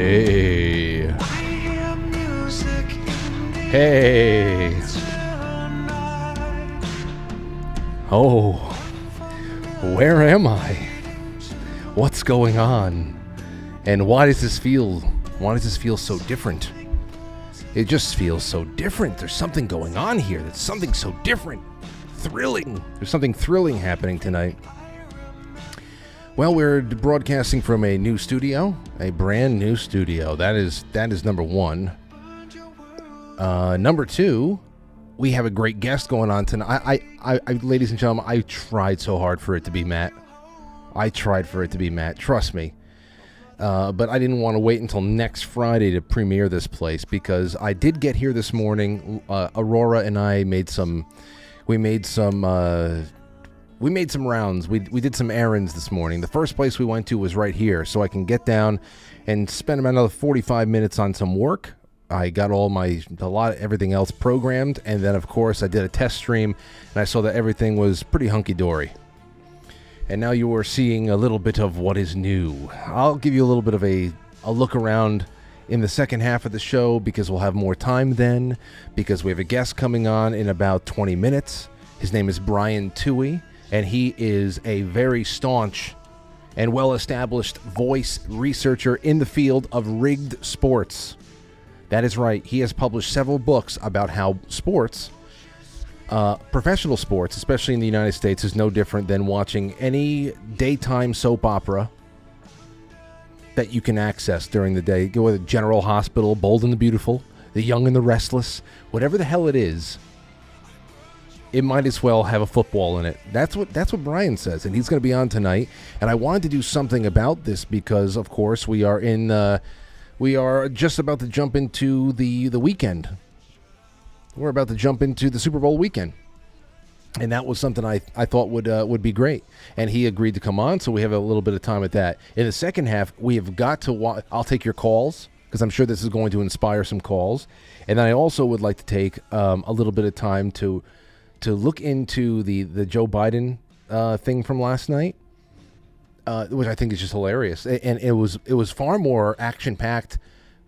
Hey. Hey. Oh. Where am I? What's going on? And why does this feel so different? It just feels so different. There's something going on here. There's something so different. Thrilling. There's something thrilling happening tonight. Well, we're broadcasting from a new studio, a brand new studio. That is number one. Number two, we have a great guest going on tonight. I ladies and gentlemen, I tried so hard for it to be Matt. Trust me. But I didn't want to wait until next Friday to premiere this place because I did get here this morning. Aurora and I made some rounds. We did some errands this morning. The first place we went to was right here, so I can get down and spend about another 45 minutes on some work. I got everything else programmed, and then of course I did a test stream, and I saw that everything was pretty hunky-dory. And now you are seeing a little bit of what is new. I'll give you a little bit of a look around in the second half of the show because we'll have more time then, because we have a guest coming on in about 20 minutes. His name is Brian Tuohy. And he is a very staunch and well-established voice researcher in the field of rigged sports. That is right. He has published several books about how sports, professional sports, especially in the United States, is no different than watching any daytime soap opera that you can access during the day. Go to General Hospital, Bold and the Beautiful, The Young and the Restless, whatever the hell it is. It might as well have a football in it. That's what Brian says, and he's going to be on tonight. And I wanted to do something about this because, of course, we are just about to jump into the weekend. We're about to jump into the Super Bowl weekend, and that was something I thought would be great. And he agreed to come on, so we have a little bit of time at that. In the second half, we have got to. I'll take your calls because I'm sure this is going to inspire some calls, and then I also would like to take a little bit of time to look into the Joe Biden thing from last night, which I think is just hilarious. And it was far more action-packed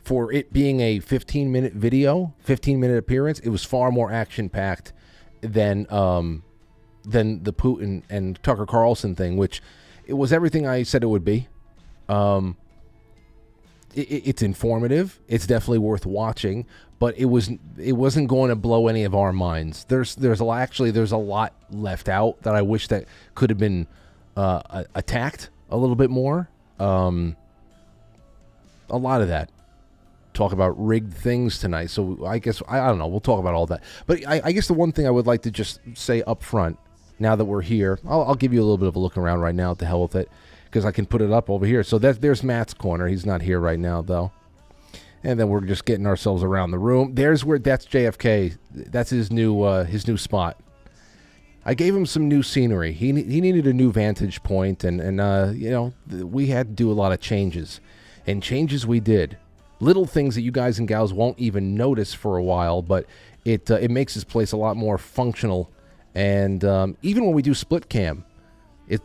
for it being a 15-minute video, 15-minute appearance. It was far more action-packed than the Putin and Tucker Carlson thing, which it was everything I said it would be. It's informative. It's definitely worth watching. But it wasn't going to blow any of our minds. There's a lot left out that I wish that could have been attacked a little bit more. A lot of that. Talk about rigged things tonight. So I guess I don't know. We'll talk about all that. But I guess the one thing I would like to just say up front, now that we're here, I'll give you a little bit of a look around right now. To hell with it, because I can put it up over here. So there's Matt's corner. He's not here right now though. And then we're just getting ourselves around the room. That's JFK. That's his new spot. I gave him some new scenery. He needed a new vantage point, and we had to do a lot of changes, and changes we did. Little things that you guys and gals won't even notice for a while, but it makes this place a lot more functional. And even when we do split cam,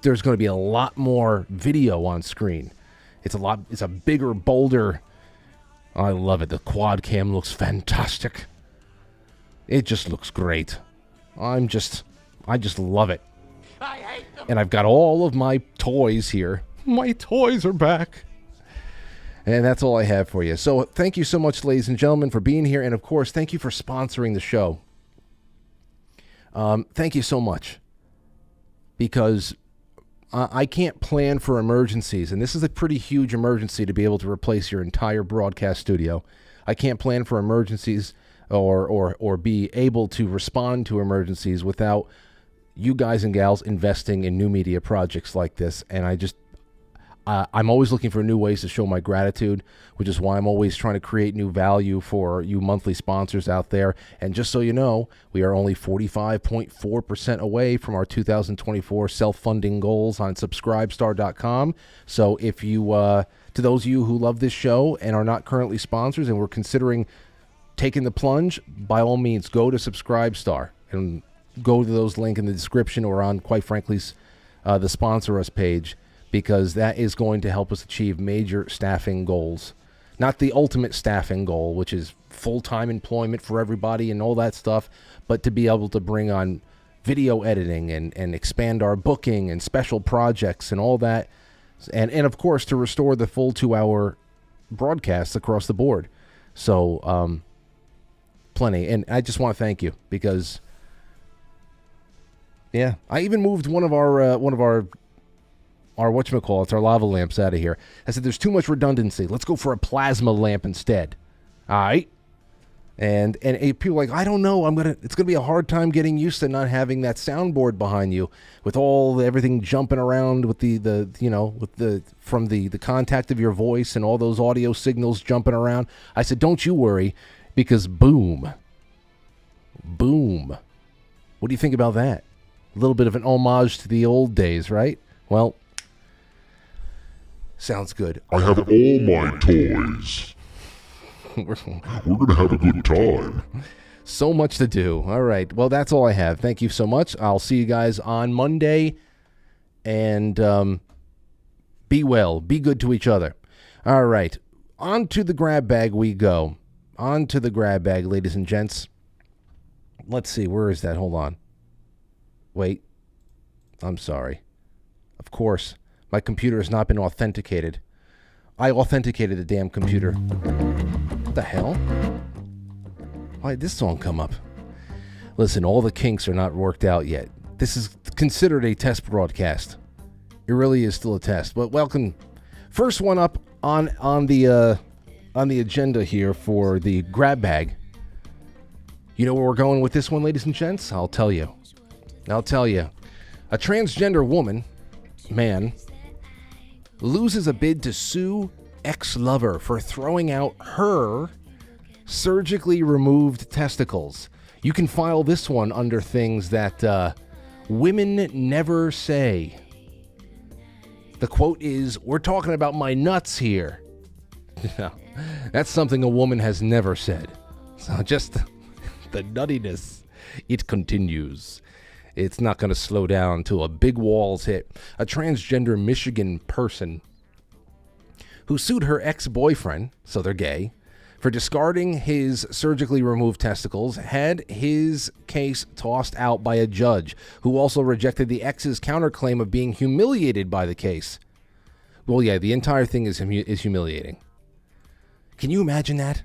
there's going to be a lot more video on screen. It's a bigger, bolder. I love it. The quad cam looks fantastic. It just looks great. I just love it. I hate them. And I've got all of my toys here. My toys are back. And that's all I have for you. So thank you so much, ladies and gentlemen, for being here. And, of course, thank you for sponsoring the show. Thank you so much. Because I can't plan for emergencies, and this is a pretty huge emergency to be able to replace your entire broadcast studio. I can't plan for emergencies or be able to respond to emergencies without you guys and gals investing in new media projects like this. And I'm always looking for new ways to show my gratitude, which is why I'm always trying to create new value for you monthly sponsors out there. And just so you know, we are only 45.4% away from our 2024 self-funding goals on subscribestar.com. So if you, to those of you who love this show and are not currently sponsors and we're considering taking the plunge, by all means, go to Subscribestar and go to those links in the description or on, quite frankly, the Sponsor Us page, because that is going to help us achieve major staffing goals. Not the ultimate staffing goal, which is full-time employment for everybody and all that stuff, but to be able to bring on video editing and expand our booking and special projects and all that. And of course, to restore the full 2-hour broadcasts across the board. So, plenty. And I just want to thank you because, yeah, I even moved one of our whatchamacallits, our lava lamps out of here. I said, there's too much redundancy. Let's go for a plasma lamp instead. All right. And people are like, I don't know. It's gonna be a hard time getting used to not having that soundboard behind you with everything jumping around with from the contact of your voice and all those audio signals jumping around. I said, don't you worry, because boom. What do you think about that? A little bit of an homage to the old days, right? Well, sounds good. I have all my toys. We're going to have a good time. So much to do. All right. Well, that's all I have. Thank you so much. I'll see you guys on Monday. And be well. Be good to each other. All right. On to the grab bag we go. On to the grab bag, ladies and gents. Let's see. Where is that? Hold on. Wait. I'm sorry. Of course. My computer has not been authenticated. I authenticated the damn computer. What the hell? Why did this song come up? Listen, all the kinks are not worked out yet. This is considered a test broadcast. It really is still a test. But welcome. First one up on the agenda here for the grab bag. You know where we're going with this one, ladies and gents? I'll tell you. A transgender man, loses a bid to sue ex-lover for throwing out her surgically removed testicles. You can file this one under things that women never say. The quote is, "We're talking about my nuts here." That's something a woman has never said. So just the nuttiness, it continues. It's not going to slow down until a big wall's hit. A transgender Michigan person who sued her ex-boyfriend, so they're gay, for discarding his surgically removed testicles, had his case tossed out by a judge who also rejected the ex's counterclaim of being humiliated by the case. Well, yeah, the entire thing is humiliating. Can you imagine that?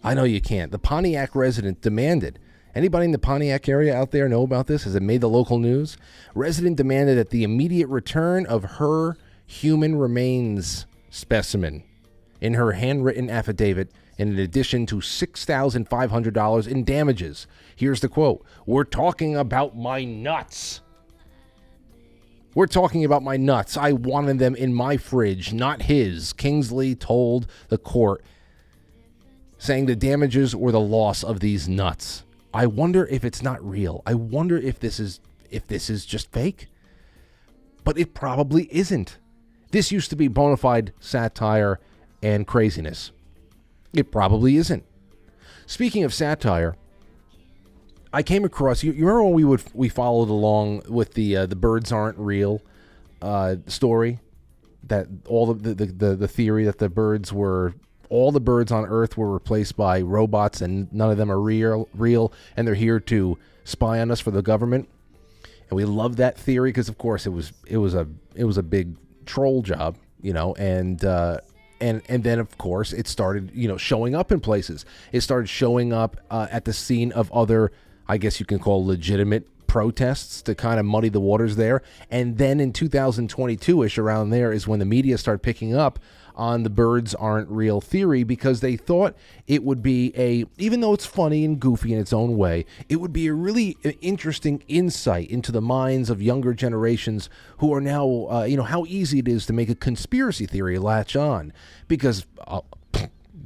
I know you can't. The Pontiac resident demanded. Anybody in the Pontiac area out there know about this? Has it made the local news? Resident demanded that the immediate return of her human remains specimen in her handwritten affidavit, in addition to $6,500 in damages. Here's the quote. "We're talking about my nuts. We're talking about my nuts. I wanted them in my fridge, not his," Kingsley told the court, saying the damages were the loss of these nuts. I wonder if it's not real. I wonder if this is just fake. But it probably isn't. This used to be bona fide satire and craziness. It probably isn't. Speaking of satire, I came across, you remember when we followed along with the birds aren't real story, that all the theory that all the birds on Earth were replaced by robots and none of them are real, and they're here to spy on us for the government. And we love that theory because, of course, it was a big troll job, and then, of course, it started, showing up in places. It started showing up at the scene of other, I guess you can call, legitimate protests to kind of muddy the waters there. And then in 2022-ish, around there, is when the media started picking up on the birds aren't real theory, because they thought it would be even though it's funny and goofy in its own way, it would be a really interesting insight into the minds of younger generations who are now, how easy it is to make a conspiracy theory latch on, because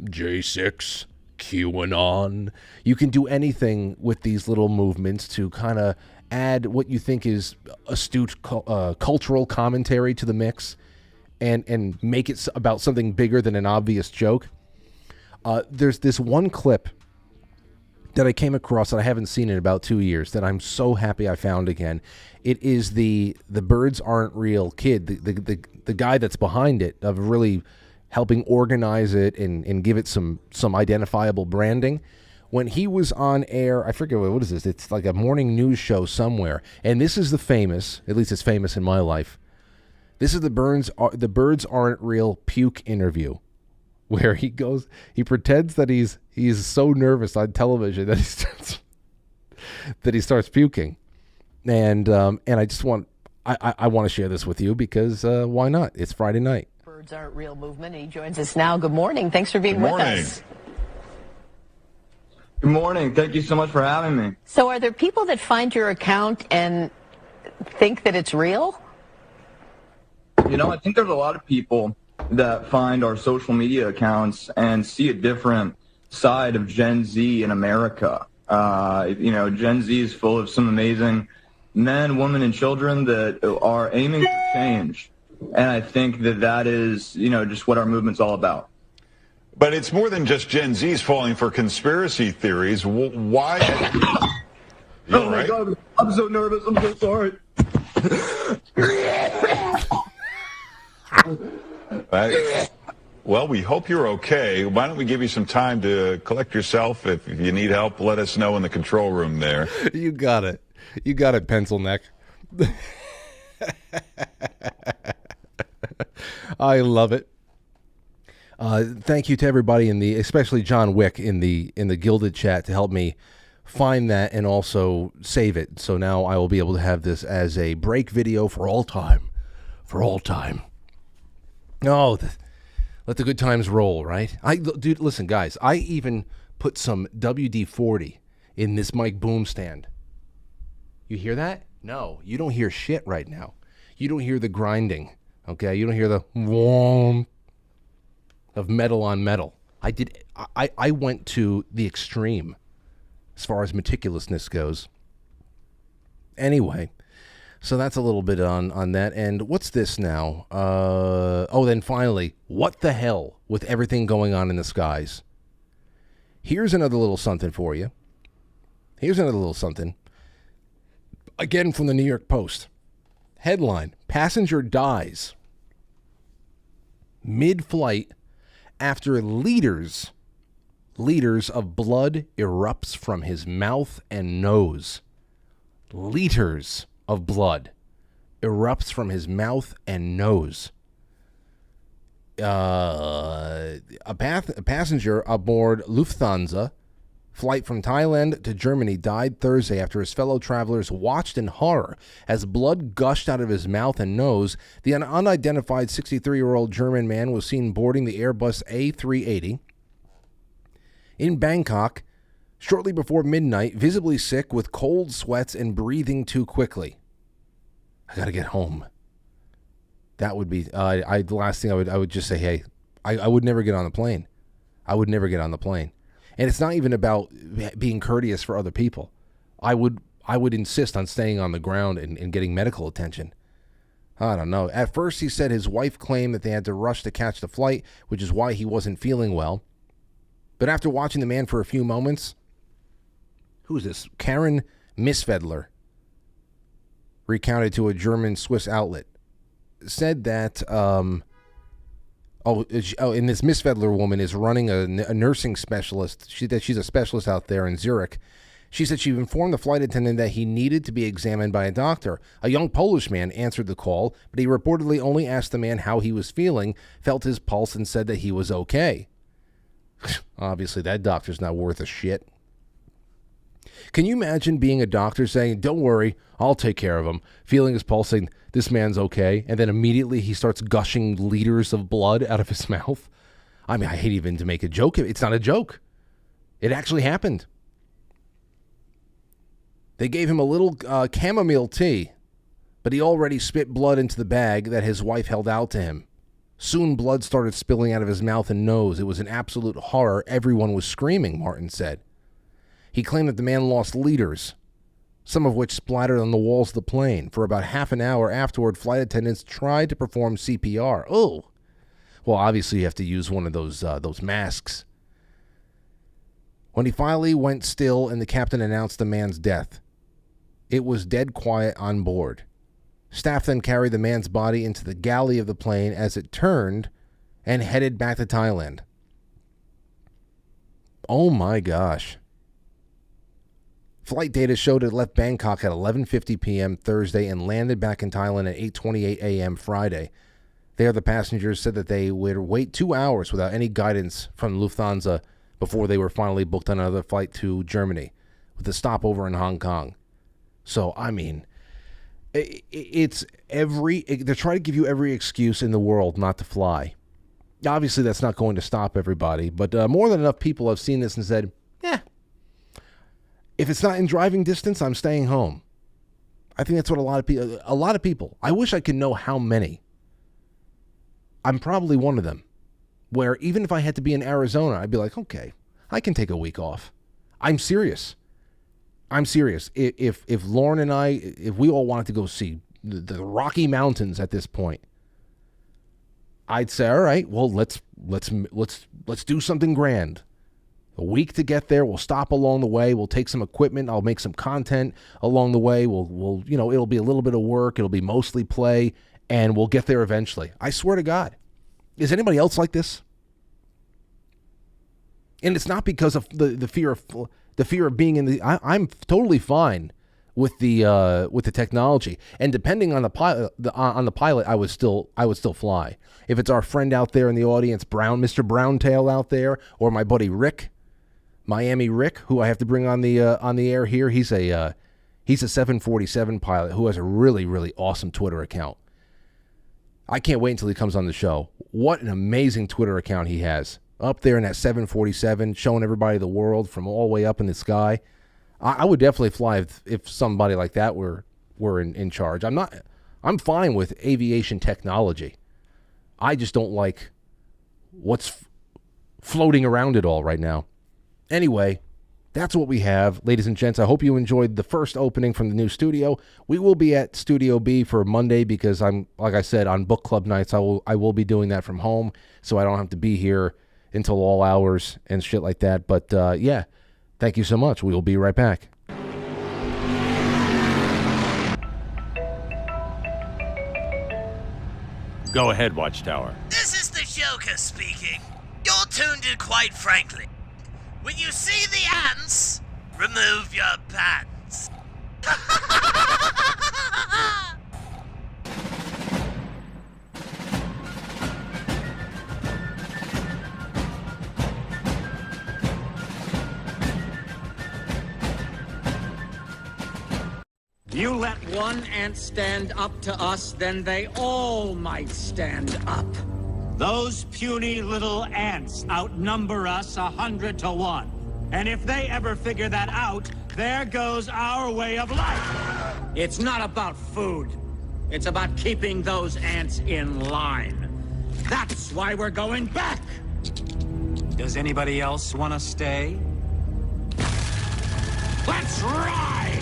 J6, QAnon, you can do anything with these little movements to kind of add what you think is astute cultural commentary to the mix, and make it about something bigger than an obvious joke. There's this one clip that I came across that I haven't seen in about 2 years that I'm so happy I found again. It is the birds aren't real kid, the guy that's behind it, of really helping organize it and give it some identifiable branding. When he was on air, I forget what is this? It's like a morning news show somewhere, and this is the famous, at least it's famous in my life. This is the birds aren't real puke interview, where he pretends that he's so nervous on television that he starts puking, and I just want to share this with you because why not? It's Friday night. Birds Aren't Real movement. He joins us now. Good morning. Thanks for being with us. Good morning. Thank you so much for having me. So are there people that find your account and think that it's real? You know, I think there's a lot of people that find our social media accounts and see a different side of Gen Z in America. Gen Z is full of some amazing men, women, and children that are aiming for change. And I think that is, just what our movement's all about. But it's more than just Gen Z's falling for conspiracy theories. Why? Oh, my God. I'm so nervous. I'm so sorry. Well, we hope you're okay. Why don't we give you some time to collect yourself? If you need help, let us know in the control room there. You got it. You got it, pencil neck. I love it. Thank you to everybody especially John Wick in the Gilded chat to help me find that and also save it. So now I will be able to have this as a break video for all time. For all time. Oh, let the good times roll, right? Dude, listen, guys. I even put some WD-40 in this mic boom stand. You hear that? No, you don't hear shit right now. You don't hear the grinding, okay? You don't hear the warm of metal on metal. I went to the extreme as far as meticulousness goes. Anyway, so that's a little bit on that. And what's this now? Then finally, what the hell with everything going on in the skies? Here's another little something for you. Here's another little something. Again from the New York Post. Headline, passenger dies mid-flight after liters of blood erupts from his mouth and nose. Liters of blood erupts from his mouth and nose. A passenger aboard Lufthansa flight from Thailand to Germany died Thursday after his fellow travelers watched in horror as blood gushed out of his mouth and nose. The unidentified 63-year-old German man was seen boarding the Airbus A380 in Bangkok shortly before midnight, visibly sick with cold sweats and breathing too quickly. I gotta get home. That would be the last thing I would just say. Hey, I would never get on the plane. I would never get on the plane. And it's not even about being courteous for other people. I would insist on staying on the ground and getting medical attention. I don't know. At first, he said his wife claimed that they had to rush to catch the flight, which is why he wasn't feeling well. But after watching the man for a few moments, who's this? Karen Misfedler recounted to a German Swiss outlet, said that and this Miss Fedler woman is running a nursing specialist. She's a specialist out there in Zurich. She said she informed the flight attendant that he needed to be examined by a doctor. A young Polish man answered the call, but he reportedly only asked the man how he was feeling, felt his pulse, and said that he was okay. Obviously, that doctor's not worth a shit. Can you imagine being a doctor saying, "Don't worry, I'll take care of him," feeling his pulse, saying, "This man's okay," and then immediately he starts gushing liters of blood out of his mouth? I mean, I hate even to make a joke. It's not a joke. It actually happened. They gave him a little chamomile tea, but he already spit blood into the bag that his wife held out to him. Soon blood started spilling out of his mouth and nose. It was an absolute horror. Everyone was screaming, Martin said. He claimed that the man lost liters, some of which splattered on the walls of the plane. For about half an hour afterward, flight attendants tried to perform CPR. Oh, well, obviously you have to use one of those masks. When he finally went still and the captain announced the man's death, it was dead quiet on board. Staff then carried the man's body into the galley of the plane. As it turned and headed back to Thailand. Oh my gosh. Flight data showed it left Bangkok at 11:50 p.m. Thursday and landed back in Thailand at 8:28 a.m. Friday. There, the passengers said that they would wait 2 hours without any guidance from Lufthansa before they were finally booked on another flight to Germany, with a stopover in Hong Kong. So, I mean, they're trying to give you every excuse in the world not to fly. Obviously, that's not going to stop everybody, but more than enough people have seen this and said, if it's not in driving distance, I'm staying home. I think that's what a lot of people, I wish I could know how many. I'm probably one of them, where even if I had to be in Arizona, I'd be like, okay, I can take a week off. I'm serious. If Lauren and I, if we all wanted to go see the Rocky Mountains at this point, I'd say, all right, well, let's do something grand. A week to get there. We'll stop along the way. We'll take some equipment. I'll make some content along the way. We'll it'll be a little bit of work. It'll be mostly play, and we'll get there eventually. I swear to God. Is anybody else like this? And it's not because of the fear of being in the. I'm totally fine with the technology, and depending on the pilot, I would still fly. If it's our friend out there in the audience, Mr. Browntail out there, or my buddy Rick, Miami Rick, who I have to bring on the air here, he's a 747 pilot who has a really, really awesome Twitter account. I can't wait until he comes on the show. What an amazing Twitter account he has. Up there in that 747, showing everybody the world from all the way up in the sky. I would definitely fly if somebody like that were in charge. I'm fine with aviation technology. I just don't like what's floating around it all right now. Anyway, that's what we have. Ladies and gents, I hope you enjoyed the first opening from the new studio. We will be at Studio B for Monday because like I said, on book club nights, I will be doing that from home, so I don't have to be here until all hours and shit like that. But yeah, thank you so much. We will be right back. Go ahead, Watchtower. This is the Joker speaking. You're tuned in, quite frankly. When you see the ants, remove your pants. You let one ant stand up to us, then they all might stand up. Those puny little ants outnumber us 100 to 1. And if they ever figure that out, there goes our way of life. It's not about food. It's about keeping those ants in line. That's why we're going back. Does anybody else want to stay? Let's ride!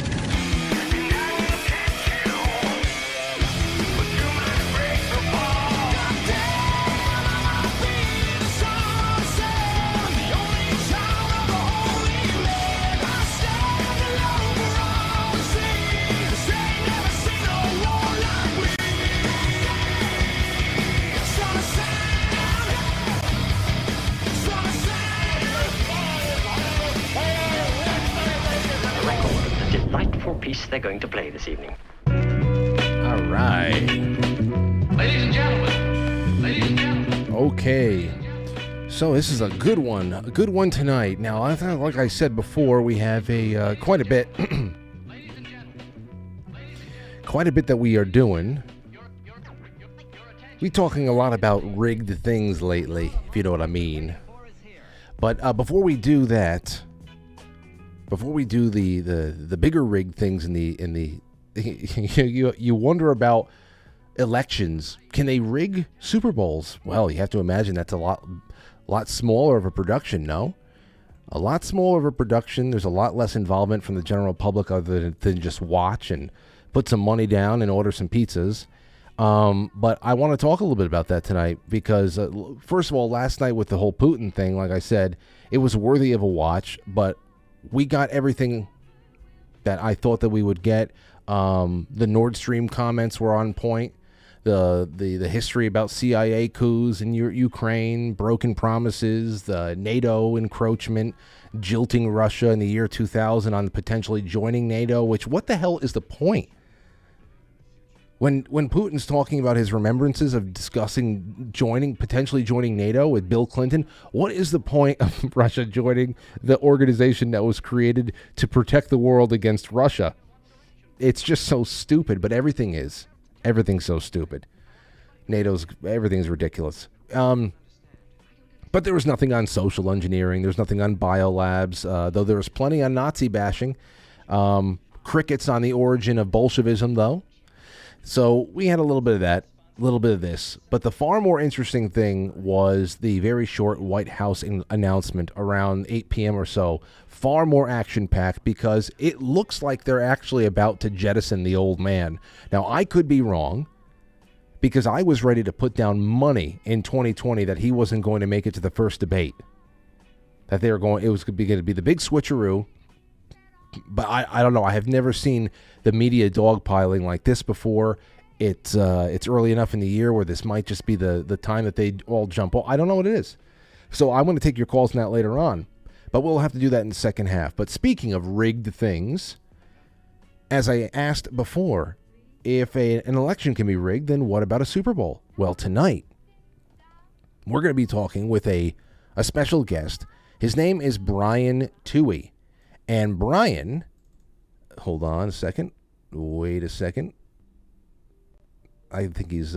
Piece they're going to play this evening. All right. Ladies and gentlemen. Okay. So this is a good one tonight. Now, like I said before, we have a quite a bit that we are doing. We're talking a lot about rigged things lately, if you know what I mean. But before we do that, before we do the bigger rigged things in the you wonder about elections. Can they rig Super Bowls? Well, you have to imagine that's a lot smaller of a production, no? A lot smaller of a production. There's a lot less involvement from the general public other than just watch and put some money down and order some pizzas. But I want to talk a little bit about that tonight because, first of all, last night with the whole Putin thing, like I said, it was worthy of a watch, but we got everything that I thought that we would get. The Nord Stream comments were on point. the history about CIA coups in Ukraine, broken promises, the NATO encroachment, jilting Russia in the year 2000 on potentially joining NATO, which what the hell is the point? When Putin's talking about his remembrances of discussing potentially joining NATO with Bill Clinton, what is the point of Russia joining the organization that was created to protect the world against Russia? It's just so stupid, but everything's so stupid. Everything's ridiculous. But there was nothing on social engineering. There's nothing on biolabs, though there was plenty on Nazi bashing. Crickets on the origin of Bolshevism, though. So we had a little bit of that, a little bit of this. But the far more interesting thing was the very short White House announcement around 8 p.m. or so. Far more action-packed because it looks like they're actually about to jettison the old man. Now, I could be wrong because I was ready to put down money in 2020 that he wasn't going to make it to the first debate. That it was going to be the big switcheroo. But I don't know. I have never seen the media dogpiling like this before. It's early enough in the year where this might just be the time that they all jump. I don't know what it is. So I'm going to take your calls on that later on. But we'll have to do that in the second half. But speaking of rigged things, as I asked before, if an election can be rigged, then what about a Super Bowl? Well, tonight, we're going to be talking with a special guest. His name is Brian Tuohy. And Brian, hold on a second. Wait a second. I think he's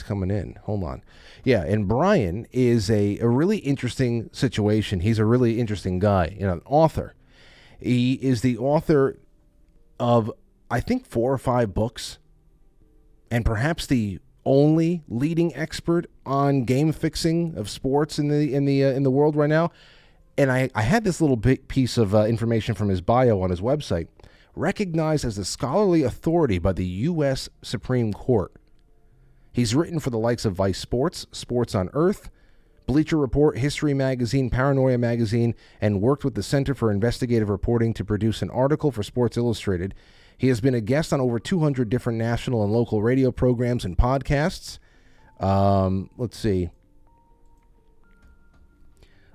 coming in. Hold on. Yeah, and Brian is a really interesting situation. He's a really interesting guy, an author. He is the author of, I think, 4 or 5 books, and perhaps the only leading expert on game fixing of sports in the world right now. And I had this little piece of information from his bio on his website. Recognized as a scholarly authority by the U.S. Supreme Court. He's written for the likes of Vice Sports, Sports on Earth, Bleacher Report, History Magazine, Paranoia Magazine, and worked with the Center for Investigative Reporting to produce an article for Sports Illustrated. He has been a guest on over 200 different national and local radio programs and podcasts. Let's see.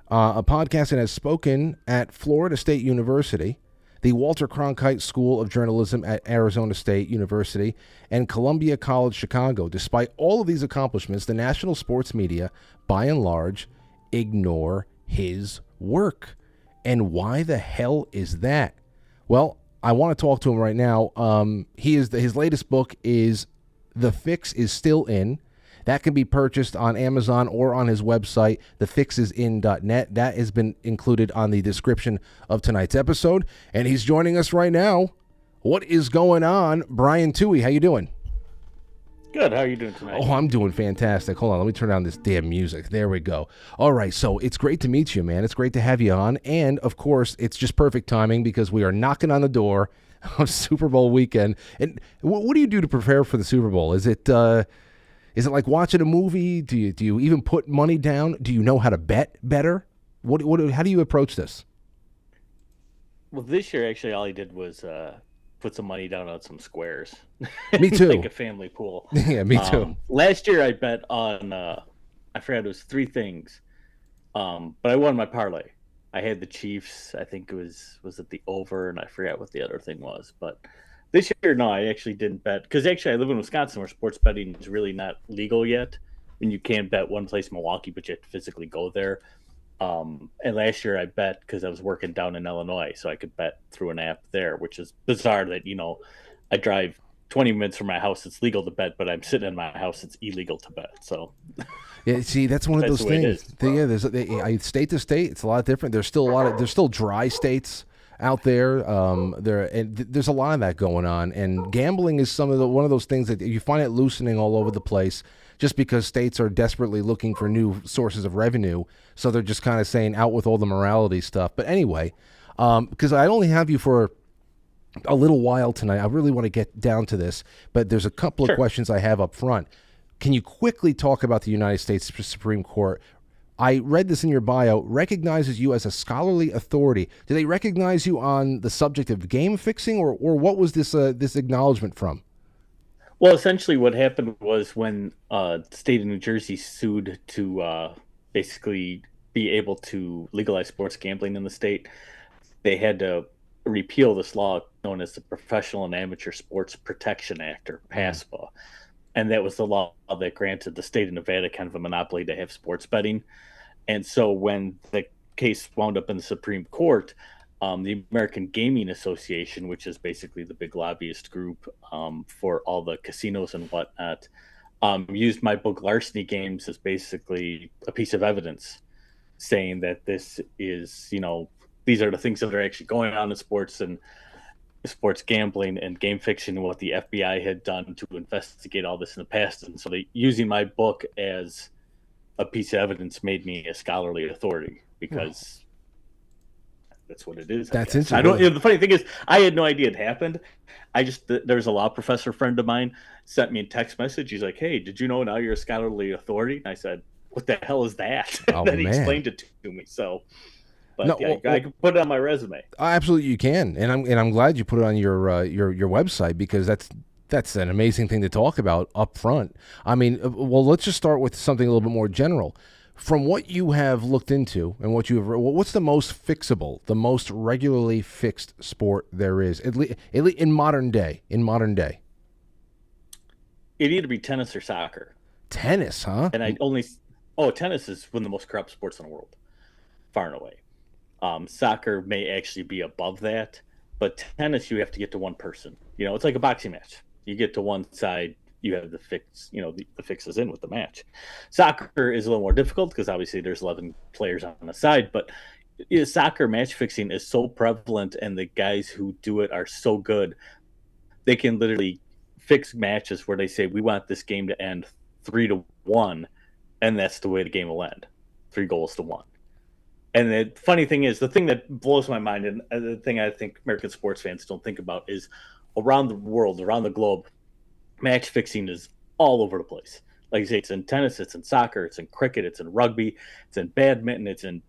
A podcast and has spoken at Florida State University, the Walter Cronkite School of Journalism at Arizona State University, and Columbia College Chicago. Despite all of these accomplishments, the national sports media, by and large, ignore his work. And why the hell is that? Well, I want to talk to him right now. His latest book is The Fix is Still In. That can be purchased on Amazon or on his website, thefixesin.net. That has been included on the description of tonight's episode. And he's joining us right now. What is going on? Brian Tuohy, how you doing? Good. How are you doing tonight? Oh, I'm doing fantastic. Hold on. Let me turn down this damn music. There we go. All right. So it's great to meet you, man. It's great to have you on. And, of course, it's just perfect timing because we are knocking on the door of Super Bowl weekend. And what do you do to prepare for the Super Bowl? Is it like watching a movie? Do you even put money down? Do you know how to bet better? How do you approach this? Well, this year, actually, all I did was put some money down on some squares. Me too. Like a family pool. Yeah, me too. Last year, I bet on, I forgot, it was 3 things. But I won my parlay. I had the Chiefs. I think was it the over, and I forgot what the other thing was. But this year, no, I actually didn't bet. Because actually, I live in Wisconsin where sports betting is really not legal yet. And you can bet one place in Milwaukee, but you have to physically go there. And last year I bet because I was working down in Illinois, so I could bet through an app there, which is bizarre that, I drive 20 minutes from my house. It's legal to bet, but I'm sitting in my house. It's illegal to bet. So yeah, see, that's one of those things. There's state to state. It's a lot different. There's still dry states out there. There's a lot of that going on, and gambling is one of those things that you find it loosening all over the place. Just because states are desperately looking for new sources of revenue, so they're just kind of saying out with all the morality stuff. But anyway, because I only have you for a little while tonight, I really want to get down to this, but there's a couple of questions I have up front. Can you quickly talk about the United States Supreme Court? I read this in your bio, recognizes you as a scholarly authority. Do they recognize you on the subject of game fixing, or what was this acknowledgement from? Well, essentially, what happened was when the state of New Jersey sued to basically be able to legalize sports gambling in the state, they had to repeal this law known as the Professional and Amateur Sports Protection Act, or PASPA. And that was the law that granted the state of Nevada kind of a monopoly to have sports betting. And so when the case wound up in the Supreme Court, the American Gaming Association, which is basically the big lobbyist group for all the casinos and whatnot, used my book Larceny Games as basically a piece of evidence saying that this is, these are the things that are actually going on in sports and sports gambling and game fiction and what the FBI had done to investigate all this in the past. And so using my book as a piece of evidence made me a scholarly authority because that's what it is. That's interesting. The funny thing is, I had no idea it happened. There's a law professor friend of mine sent me a text message. He's like, "Hey, did you know now you're a scholarly authority?" And I said, "What the hell is that?" Oh, then he man. explained it to me. So, but No, I can put it on my resume. Absolutely, you can, and I'm glad you put it on your website because that's an amazing thing to talk about up front. I mean, well, let's just start with something a little bit more general. From what you have looked into and what you have, what's the most fixable, the most regularly fixed sport there is, at least in modern day? In modern day, It'd either be tennis or soccer. Tennis, huh? And tennis is one of the most corrupt sports in the world, far and away. Soccer may actually be above that, but tennis you have to get to one person. It's like a boxing match. You get to one side, you have the fix. The fixes in with the match. Soccer is a little more difficult because obviously there's 11 players on the side, but soccer match fixing is so prevalent, and the guys who do it are so good. They can literally fix matches where they say we want this game to end 3-1, and that's the way the game will end, 3-1. And the funny thing is, the thing that blows my mind, and the thing I think American sports fans don't think about, is around the world, around the globe, match fixing is all over the place. Like you say, it's in tennis, it's in soccer, it's in cricket, it's in rugby, it's in badminton, it's in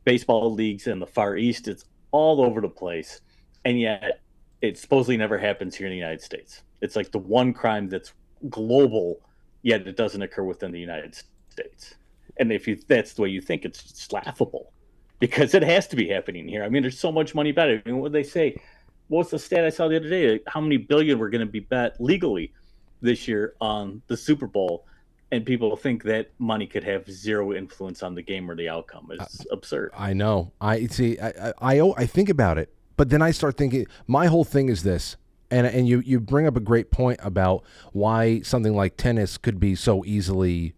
baseball leagues in the Far East. It's all over the place. And yet it supposedly never happens here in the United States. It's like the one crime that's global, yet it doesn't occur within the United States. And if that's the way you think, it's just laughable because it has to be happening here. I mean, there's so much money bet. I mean, what they say, what's the stat I saw the other day? How many billion we're going to be bet legally this year on the Super Bowl, and people think that money could have zero influence on the game or the outcome. It's absurd. I know. I see. I think about it, but then I start thinking. My whole thing is this, and you bring up a great point about why something like tennis could be so easily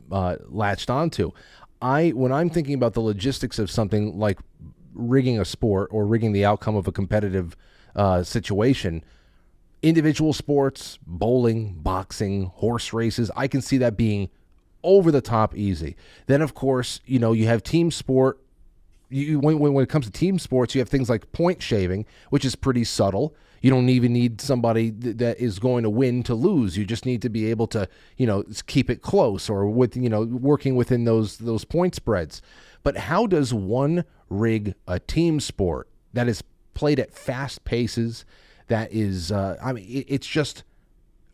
latched onto. When I'm thinking about the logistics of something like rigging a sport or rigging the outcome of a competitive situation. Individual sports, bowling, boxing, horse races, I can see that being over the top easy. Then, of course, you have team sport. When it comes to team sports, you have things like point shaving, which is pretty subtle. You don't even need somebody that is going to win to lose. You just need to be able to, keep it close or with, working within those point spreads. But how does one rig a team sport that is played at fast paces? That is, it's just,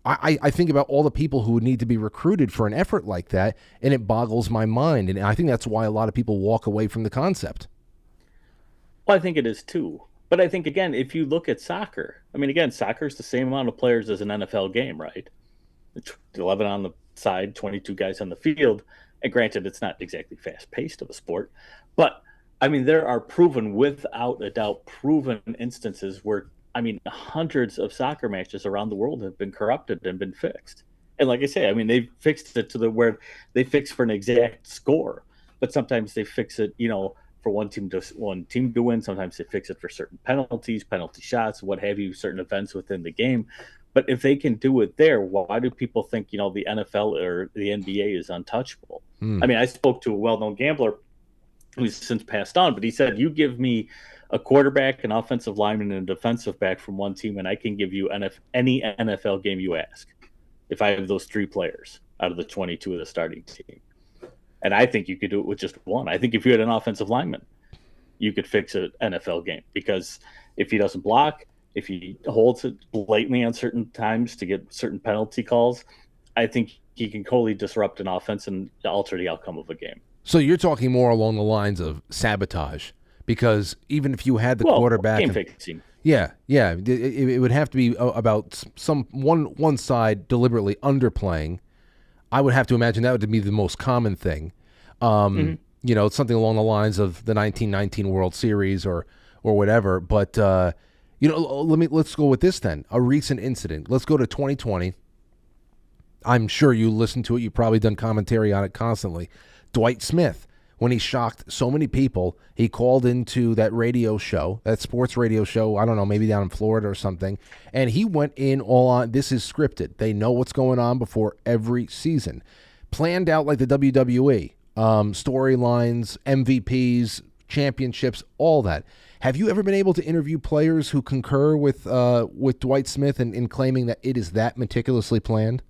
I think about all the people who would need to be recruited for an effort like that, and it boggles my mind. And I think that's why a lot of people walk away from the concept. Well, I think it is too. But I think, again, if you look at soccer, soccer is the same amount of players as an NFL game, right? 11 on the side, 22 guys on the field. And granted, it's not exactly fast-paced of a sport. But, there are without a doubt, proven instances where hundreds of soccer matches around the world have been corrupted and been fixed. And like I say, they've fixed it to where they fix for an exact score, but sometimes they fix it, for one team to win. Sometimes they fix it for certain penalties, penalty shots, what have you, certain events within the game. But if they can do it there, why do people think, the NFL or the NBA is untouchable? I spoke to a well-known gambler who's since passed on, but he said, you give me a quarterback, an offensive lineman, and a defensive back from one team, and I can give you any NFL game you ask if I have those three players out of the 22 of the starting team. And I think you could do it with just one. I think if you had an offensive lineman, you could fix an NFL game because if he doesn't block, if he holds it blatantly on certain times to get certain penalty calls, I think he can totally disrupt an offense and alter the outcome of a game. So you're talking more along the lines of sabotage, because even if you had the quarterback, game fixing. Yeah, it would have to be about one side deliberately underplaying. I would have to imagine that would be the most common thing. You know, something along the lines of the 1919 World Series or whatever. But you know, let's go with this then. A recent incident. Let's go to 2020. I'm sure you listened to it. You've probably done commentary on it constantly. Dwight Smith, when he shocked so many people, he called into that radio show, that sports radio show, I don't know, maybe down in Florida or something, and he went in all on, this is scripted. They know what's going on before every season. Planned out like the WWE, storylines, MVPs, championships, all that. Have you ever been able to interview players who concur with Dwight Smith in claiming that it is that meticulously planned?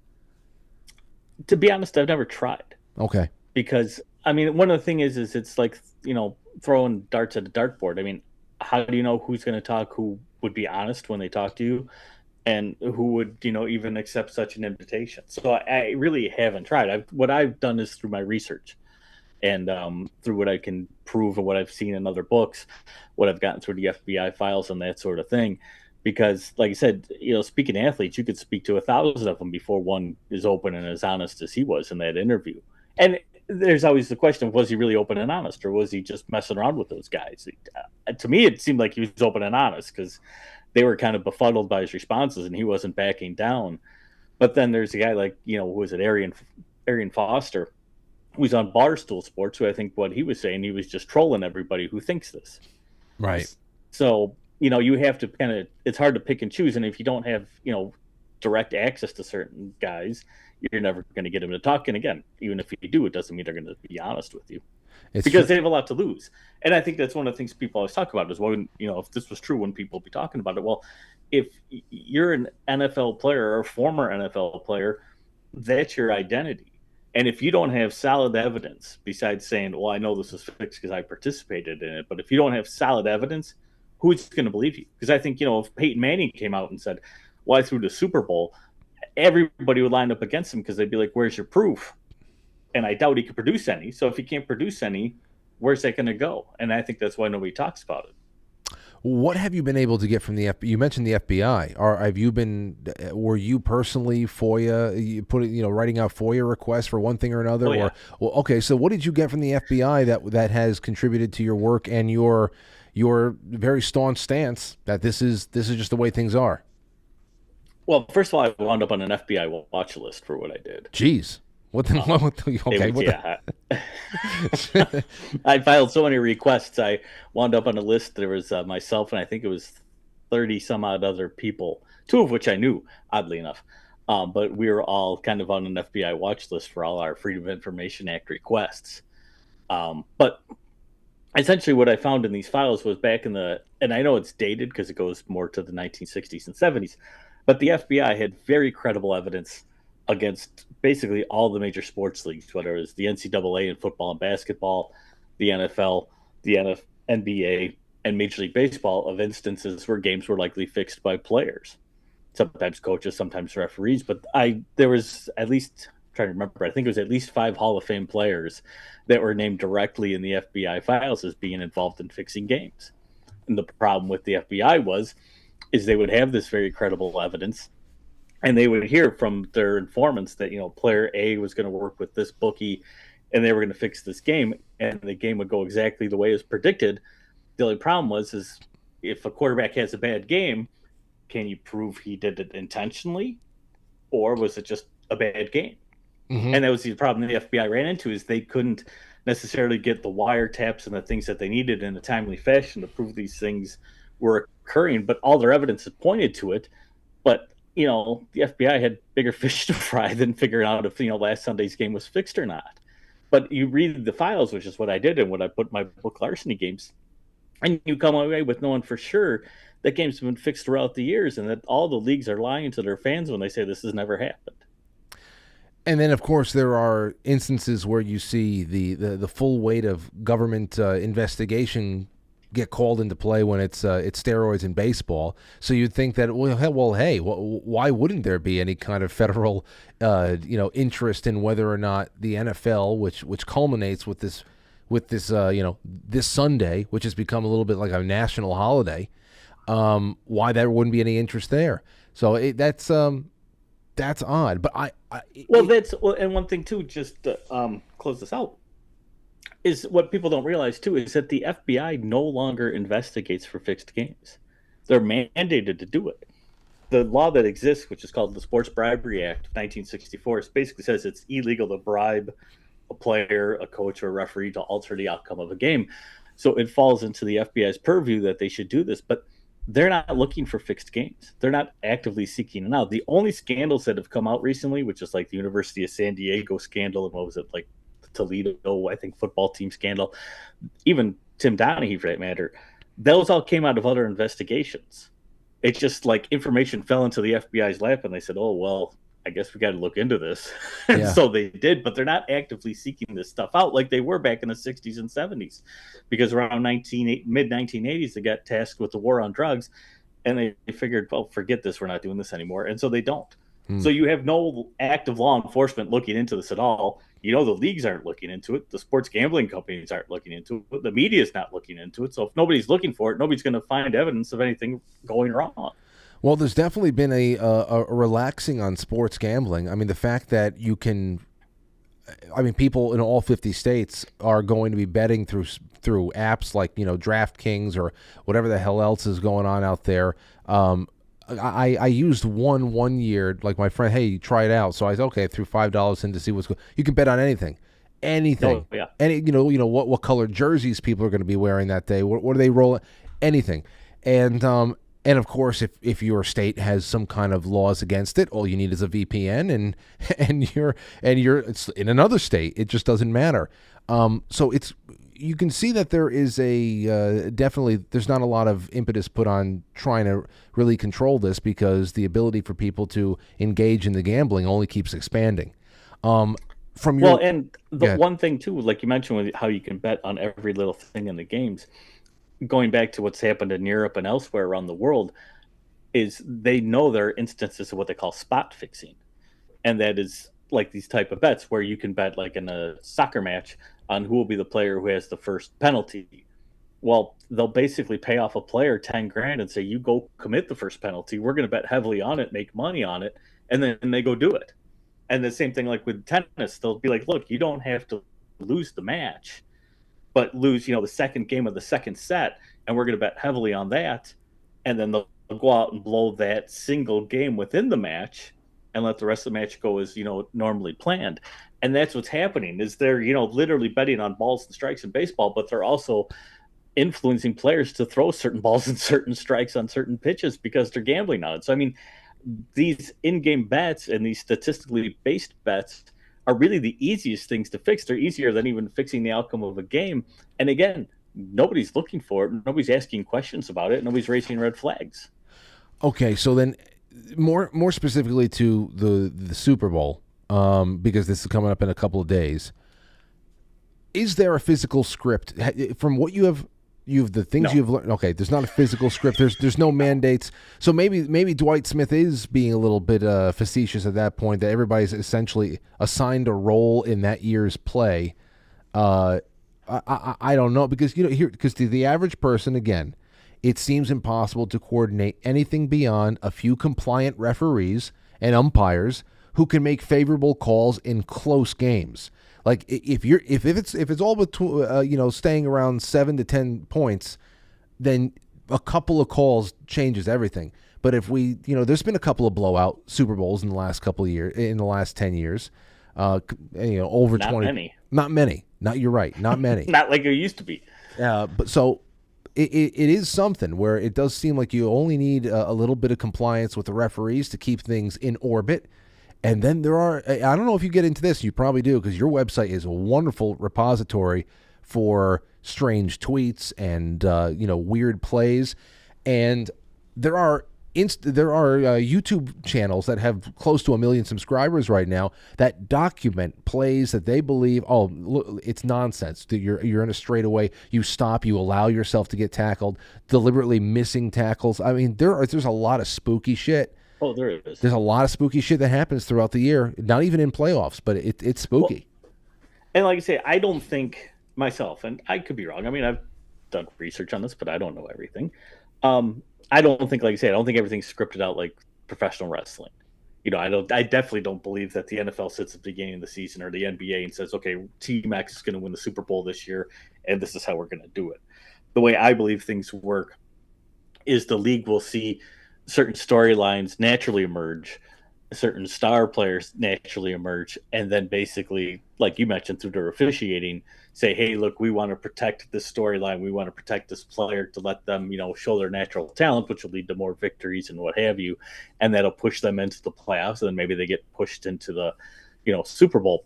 To be honest, I've never tried. Okay. Because, I mean, one of the things is it's like, you know, throwing darts at a dartboard. I mean, how do you know who's going to talk, who would be honest when they talk to you, and who would, you know, even accept such an invitation? So I really haven't tried. What I've done is through my research and through what I can prove and what I've seen in other books, what I've gotten through the FBI files and that sort of thing. Because, like I said, you know, speaking to athletes, you could speak to 1,000 of them before one is open and as honest as he was in that interview. And there's always the question of, was he really open and honest, or was he just messing around with those guys? To me, it seemed like he was open and honest because they were kind of befuddled by his responses and he wasn't backing down. But then there's a guy like, you know, who was it, Arian Foster, who's on Barstool Sports, who I think what he was saying, he was just trolling everybody who thinks this. Right. So, you know, you have to kind of, it's hard to pick and choose. And if you don't have, you know, direct access to certain guys, you're never going to get them to talk. And again, even if you do, it doesn't mean they're going to be honest with you because they have a lot to lose. And I think that's one of the things people always talk about is, well, you know, if this was true, when people be talking about it, well, if you're an NFL player or a former NFL player, that's your identity. And if you don't have solid evidence besides saying, well, I know this was fixed because I participated in it, but if you don't have solid evidence, who's going to believe you? Because I think, you know, if Peyton Manning came out and said, well, I threw the Super Bowl, everybody would line up against him because they'd be like, where's your proof? And I doubt he could produce any. So if he can't produce any, where's that going to go? And I think that's why nobody talks about it. What have you been able to get from the FBI? You mentioned the FBI. Were you personally writing out FOIA requests for one thing or another? Oh, yeah. Okay, so what did you get from the FBI that has contributed to your work and your very staunch stance that this is just the way things are? Well, first of all, I wound up on an FBI watch list for what I did. Jeez. I filed so many requests. I wound up on a list. There was myself, and I think it was 30 some odd other people, two of which I knew, oddly enough. But we were all kind of on an FBI watch list for all our Freedom of Information Act requests. But essentially what I found in these files was back in and I know it's dated because it goes more to the 1960s and 70s, but the FBI had very credible evidence against basically all the major sports leagues, whether it was the NCAA in football and basketball, the NFL, the NBA, and Major League Baseball, of instances where games were likely fixed by players, sometimes coaches, sometimes referees. But there was at least, I'm trying to remember, I think it was at least 5 Hall of Fame players that were named directly in the FBI files as being involved in fixing games. And the problem with the FBI is they would have this very credible evidence, and they would hear from their informants that, you know, player A was going to work with this bookie and they were going to fix this game, and the game would go exactly the way it was predicted. The only problem is if a quarterback has a bad game, can you prove he did it intentionally, or was it just a bad game? Mm-hmm. And that was the problem the FBI ran into, is they couldn't necessarily get the wiretaps and the things that they needed in a timely fashion to prove these things were occurring, but all their evidence had pointed to it. But, you know, the FBI had bigger fish to fry than figuring out if, you know, last Sunday's game was fixed or not. But you read the files, which is what I did and what I put in my book, Larceny Games, and you come away with knowing for sure that games have been fixed throughout the years and that all the leagues are lying to their fans when they say this has never happened. And then, of course, there are instances where you see the full weight of government investigation get called into play when it's steroids in baseball. So you'd think that why wouldn't there be any kind of federal interest in whether or not the NFL, which culminates with this this Sunday, which has become a little bit like a national holiday, why there wouldn't be any interest there. So that's odd. But and one thing too, just to close this out, is what people don't realize too is that the FBI no longer investigates for fixed games. They're mandated to do it. The law that exists, which is called the Sports Bribery Act of 1964, basically says it's illegal to bribe a player, a coach, or a referee to alter the outcome of a game. So it falls into the FBI's purview that they should do this, but they're not looking for fixed games. They're not actively seeking it out. The only scandals that have come out recently, which is like the University of San Diego scandal, and what was it, like the Toledo, I think, football team scandal, even Tim Donaghy for that matter, those all came out of other investigations. It's just like information fell into the FBI's lap and they said, oh, well, I guess we got to look into this. And so they did, but they're not actively seeking this stuff out like they were back in the 60s and 70s, because around mid-1980s, they got tasked with the war on drugs, and they figured, well, forget this, we're not doing this anymore. And so they don't. So you have no active law enforcement looking into this at all. The leagues aren't looking into it. The sports gambling companies aren't looking into it. The media is not looking into it. So if nobody's looking for it, nobody's going to find evidence of anything going wrong. Well, there's definitely been a relaxing on sports gambling. I mean, the fact that you can, people in all 50 states are going to be betting through apps like, DraftKings or whatever the hell else is going on out there. I used one year, like my friend, hey, try it out. So I said, okay, I threw $5 in to see what's going. You can bet on anything. Oh, yeah. Any, what color jerseys people are going to be wearing that day. What are they rolling? Anything. And of course, if your state has some kind of laws against it, all you need is a VPN, and you're it's in another state. It just doesn't matter. So you can see that there is definitely there's not a lot of impetus put on trying to really control this, because the ability for people to engage in the gambling only keeps expanding. One thing too, like you mentioned, with how you can bet on every little thing in the games. Going back to what's happened in Europe and elsewhere around the world, is they know there are instances of what they call spot fixing. And that is like these type of bets where you can bet, like in a soccer match, on who will be the player who has the first penalty. Well, they'll basically pay off a player $10,000 and say, you go commit the first penalty. We're going to bet heavily on it, make money on it. And then they go do it. And the same thing like with tennis, they'll be like, look, you don't have to lose the match, but lose, the second game of the second set, and we're going to bet heavily on that. And then they'll go out and blow that single game within the match and let the rest of the match go as, normally planned. And that's what's happening, is they're, literally betting on balls and strikes in baseball, but they're also influencing players to throw certain balls and certain strikes on certain pitches because they're gambling on it. So, these in-game bets and these statistically based bets are really the easiest things to fix. They're easier than even fixing the outcome of a game. And again, nobody's looking for it. Nobody's asking questions about it. Nobody's raising red flags. Okay, so then more specifically to the Super Bowl, because this is coming up in a couple of days. Is there a physical script from what you have the things you've learned? Okay, there's not a physical script. There's no mandates. So maybe Dwight Smith is being a little bit facetious at that point, that everybody's essentially assigned a role in that year's play. I don't know, because because to the average person, again, it seems impossible to coordinate anything beyond a few compliant referees and umpires who can make favorable calls in close games. Like if it's all between staying around 7 to 10 points, then a couple of calls changes everything. But if there's been a couple of blowout Super Bowls in the last couple of years, in the last 10 years, over not 20. Many. Not many. You're right. Not many. Not like it used to be. But so it is something where it does seem like you only need a little bit of compliance with the referees to keep things in orbit. And then there are, I don't know if you get into this, you probably do, because your website is a wonderful repository for strange tweets and, weird plays. And there are there are YouTube channels that have close to 1 million subscribers right now that document plays that they believe, look, it's nonsense. That you're in a straightaway, you stop, you allow yourself to get tackled, deliberately missing tackles. I mean, there's a lot of spooky shit. Oh, there is. There's a lot of spooky shit that happens throughout the year, not even in playoffs, but it's spooky. Well, and like I say, I don't think myself, and I could be wrong. I mean, I've done research on this, but I don't know everything. I don't think, like I say, I don't think everything's scripted out like professional wrestling. I definitely don't believe that the NFL sits at the beginning of the season or the NBA and says, okay, Team X is going to win the Super Bowl this year, and this is how we're going to do it. The way I believe things work is the league will see certain storylines naturally emerge, certain star players naturally emerge, and then basically, like you mentioned, through their officiating, say, hey, look, we want to protect this storyline. We want to protect this player to let them, show their natural talent, which will lead to more victories and what have you. And that'll push them into the playoffs. And then maybe they get pushed into the, Super Bowl.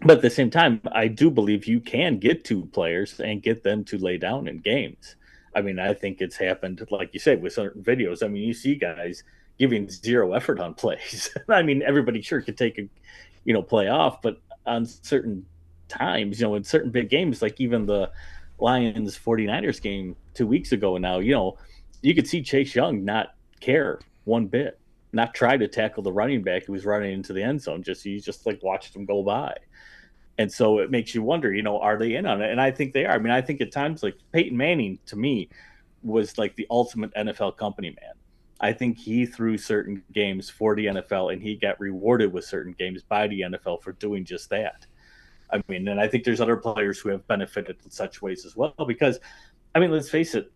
But at the same time, I do believe you can get two players and get them to lay down in games. I mean, I think it's happened, like you said, with certain videos. I mean, you see guys giving zero effort on plays. I mean, everybody sure could take a, play off, but on certain times, in certain big games, like even the Lions 49ers game 2 weeks ago now, you could see Chase Young not care one bit, not try to tackle the running back who was running into the end zone. He just like watched him go by. And so it makes you wonder, are they in on it? And I think they are. I mean, I think at times, like Peyton Manning, to me, was like the ultimate NFL company man. I think he threw certain games for the NFL, and he got rewarded with certain games by the NFL for doing just that. I mean, and I think there's other players who have benefited in such ways as well. Because, I mean, let's face it,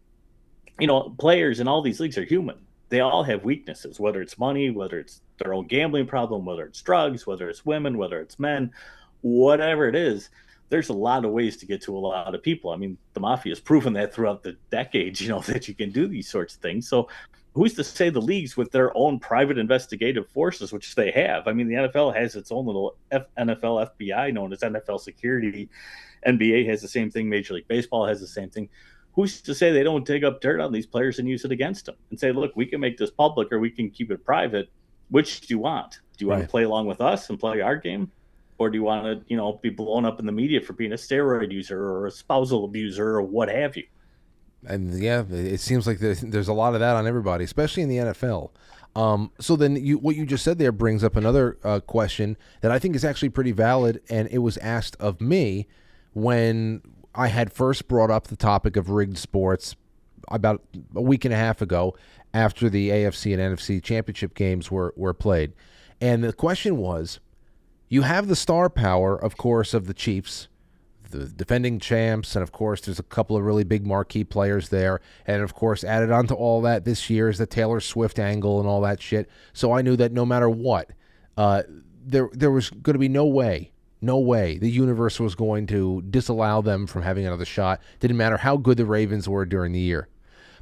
players in all these leagues are human. They all have weaknesses, whether it's money, whether it's their own gambling problem, whether it's drugs, whether it's women, whether it's men. Whatever it is, there's a lot of ways to get to a lot of people. I mean, the mafia has proven that throughout the decades, that you can do these sorts of things. So who's to say the leagues with their own private investigative forces, which they have? I mean, the NFL has its own little NFL FBI known as NFL Security. NBA has the same thing. Major League Baseball has the same thing. Who's to say they don't dig up dirt on these players and use it against them and say, look, we can make this public or we can keep it private. Which do you want? Do you want to play along with us and play our game? Or do you want to, be blown up in the media for being a steroid user or a spousal abuser or what have you? And yeah, it seems like there's a lot of that on everybody, especially in the NFL. So then what you just said there brings up another question that I think is actually pretty valid, and it was asked of me when I had first brought up the topic of rigged sports about a week and a half ago after the AFC and NFC championship games were played. And the question was, you have the star power, of course, of the Chiefs, the defending champs, and of course there's a couple of really big marquee players there. And of course, added on to all that this year is the Taylor Swift angle and all that shit. So I knew that no matter what, there was going to be no way the universe was going to disallow them from having another shot. Didn't matter how good the Ravens were during the year.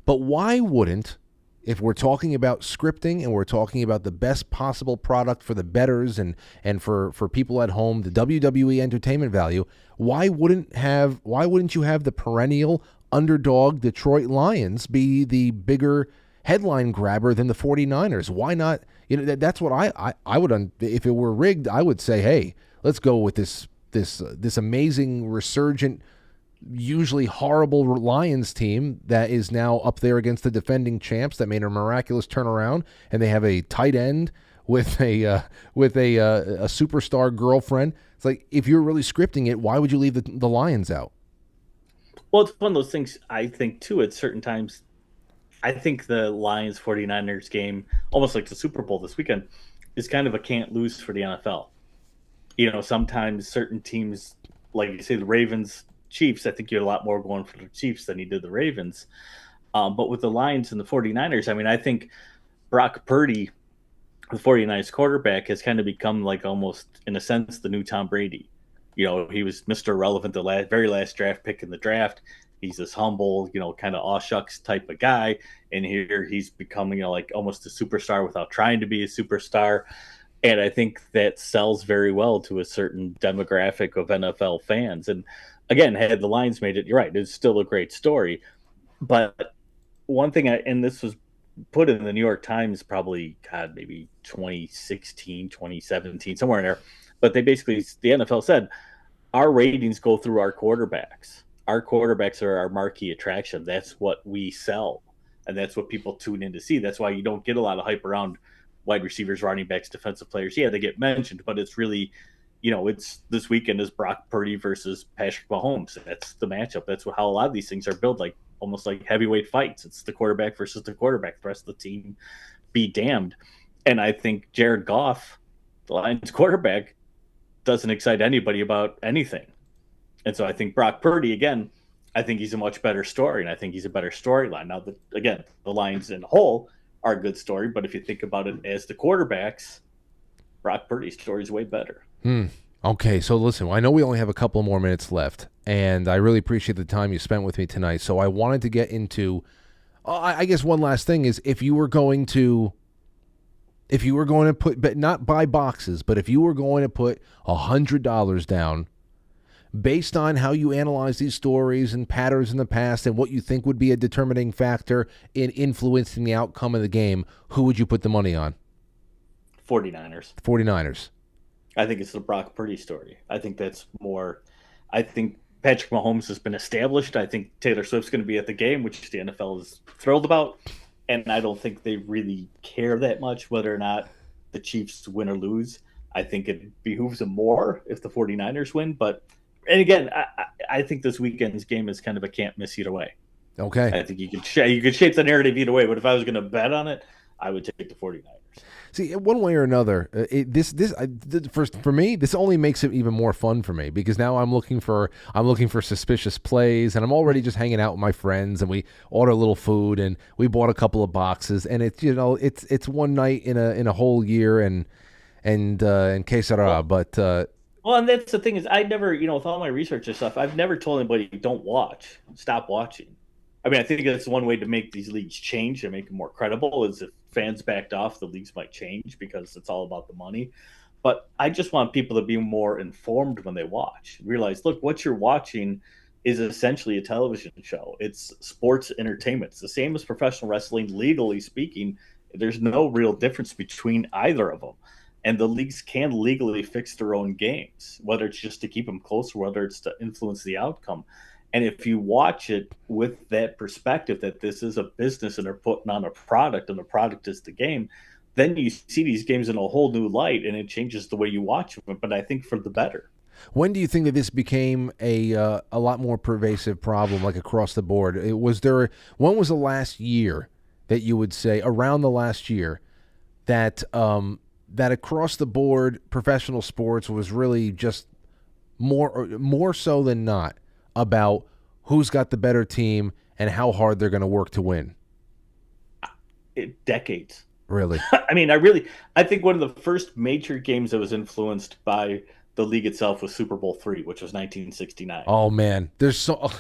But why wouldn't, if we're talking about scripting and we're talking about the best possible product for the bettors and for people at home, the WWE entertainment value, why wouldn't you have the perennial underdog Detroit Lions be the bigger headline grabber than the 49ers? Why not? That's what I would, if it were rigged, I would say, hey, let's go with this amazing resurgent, usually horrible Lions team that is now up there against the defending champs that made a miraculous turnaround, and they have a tight end with a superstar girlfriend. It's like, if you're really scripting it, why would you leave the Lions out? Well, it's one of those things, I think, too, at certain times. I think the Lions 49ers game, almost like the Super Bowl this weekend, is kind of a can't lose for the NFL. Sometimes certain teams, like you say, the Ravens, Chiefs, I think you had a lot more going for the Chiefs than you did the Ravens. But with the Lions and the 49ers, I mean, I think Brock Purdy, the 49ers quarterback, has kind of become like almost, in a sense, the new Tom Brady. He was Mr. Irrelevant, the very last draft pick in the draft. He's this humble, kind of aw shucks type of guy. And here he's becoming, like almost a superstar without trying to be a superstar. And I think that sells very well to a certain demographic of NFL fans. And again, had the Lions made it, you're right, it's still a great story. But one thing, and this was put in the New York Times probably, God, maybe 2016, 2017, somewhere in there. But the NFL said, our ratings go through our quarterbacks. Our quarterbacks are our marquee attraction. That's what we sell. And that's what people tune in to see. That's why you don't get a lot of hype around wide receivers, running backs, defensive players. Yeah, they get mentioned, but it's really, it's this weekend is Brock Purdy versus Patrick Mahomes. That's the matchup. That's how a lot of these things are built, like almost like heavyweight fights. It's the quarterback versus the quarterback. The rest of the team be damned. And I think Jared Goff, the Lions quarterback, doesn't excite anybody about anything. And so I think Brock Purdy, again, I think he's a much better story, and I think he's a better storyline. Now, again, the Lions in a whole are a good story, but if you think about it as the quarterbacks, Brock Purdy's story is way better. Okay, so listen, I know we only have a couple more minutes left, and I really appreciate the time you spent with me tonight. So I wanted to get into, I guess one last thing is, if you were going to put, but not buy boxes, but if you were going to put $100 down, based on how you analyze these stories and patterns in the past and what you think would be a determining factor in influencing the outcome of the game, who would you put the money on? 49ers. 49ers. I think it's the Brock Purdy story. I think that's more. I think Patrick Mahomes has been established. I think Taylor Swift's going to be at the game, which the NFL is thrilled about. And I don't think they really care that much whether or not the Chiefs win or lose. I think it behooves them more if the 49ers win. And again, I think this weekend's game is kind of a can't miss either way. Okay. I think you could shape the narrative either way. But if I was going to bet on it, I would take the 49ers. See, one way or another, for me, this only makes it even more fun for me, because now I'm looking for suspicious plays, and I'm already just hanging out with my friends, and we order a little food, and we bought a couple of boxes, and it's one night in a whole year, and que sera, but. Well, and that's the thing is, I never, with all my research and stuff, I've never told anybody don't watch, stop watching. I mean, I think that's one way to make these leagues change and make them more credible is if fans backed off, the leagues might change because it's all about the money. But I just want people to be more informed when they watch. Realize, look, what you're watching is essentially a television show. It's sports entertainment. It's the same as professional wrestling, legally speaking. There's no real difference between either of them. And the leagues can legally fix their own games, whether it's just to keep them close or whether it's to influence the outcome. And if you watch it with that perspective that this is a business and they're putting on a product and the product is the game, then you see these games in a whole new light and it changes the way you watch them. But I think for the better. When do you think that this became a lot more pervasive problem, like across the board? When was the last year that you would say, around the last year, that that across the board professional sports was really just more so than not about who's got the better team and how hard they're going to work to win? Decades. Really? I mean, I think one of the first major games that was influenced by the league itself was Super Bowl III, which was 1969. Oh, man. There's so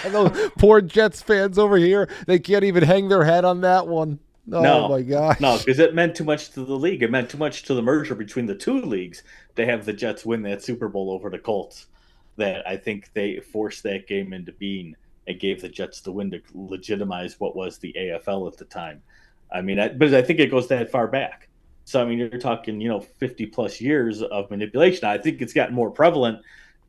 those poor Jets fans over here, they can't even hang their head on that one. Oh, my gosh. No, because it meant too much to the league. It meant too much to the merger between the two leagues to have the Jets win that Super Bowl over the Colts. That I think they forced that game into being and gave the Jets the win to legitimize what was the AFL at the time. I mean, but I think it goes that far back. So, I mean, you're talking, 50 plus years of manipulation. I think it's gotten more prevalent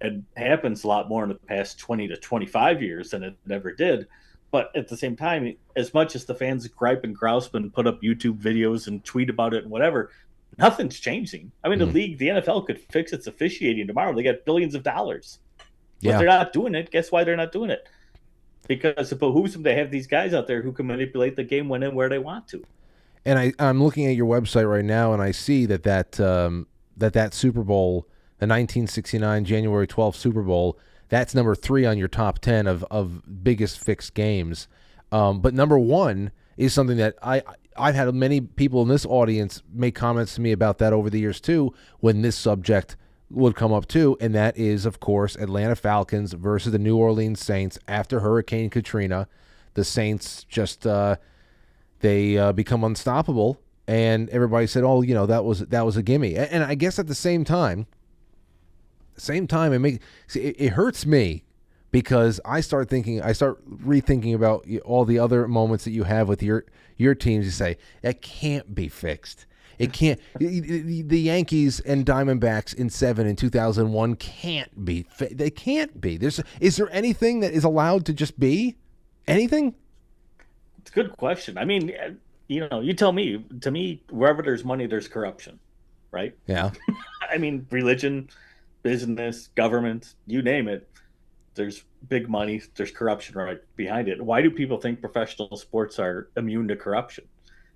and happens a lot more in the past 20 to 25 years than it ever did. But at the same time, as much as the fans gripe and grouse and put up YouTube videos and tweet about it and whatever, nothing's changing. I mean, the NFL could fix its officiating tomorrow. They got billions of dollars. But they're not doing it. Guess why they're not doing it? Because it behooves them to have these guys out there who can manipulate the game when and where they want to. And I'm looking at your website right now, and I see that Super Bowl, the 1969 January 12th Super Bowl, that's number 3 on your top 10 of biggest fixed games. But number 1 is something that I've had many people in this audience make comments to me about that over the years too, when this subject would come up too, and that is, of course, Atlanta Falcons versus the New Orleans Saints after Hurricane Katrina. The Saints just they become unstoppable, and everybody said, "Oh, that was a gimme." And I guess at the same time, it hurts me because I start rethinking about all the other moments that you have with your teams. You say that can't be fixed. It can't. The Yankees and Diamondbacks in 7 in 2001 can't be. They can't be. Is there anything that is allowed to just be? Anything? It's a good question. I mean, you tell me. To me, wherever there's money, there's corruption, right? Yeah. I mean, religion, business, government, you name it. There's big money. There's corruption right behind it. Why do people think professional sports are immune to corruption,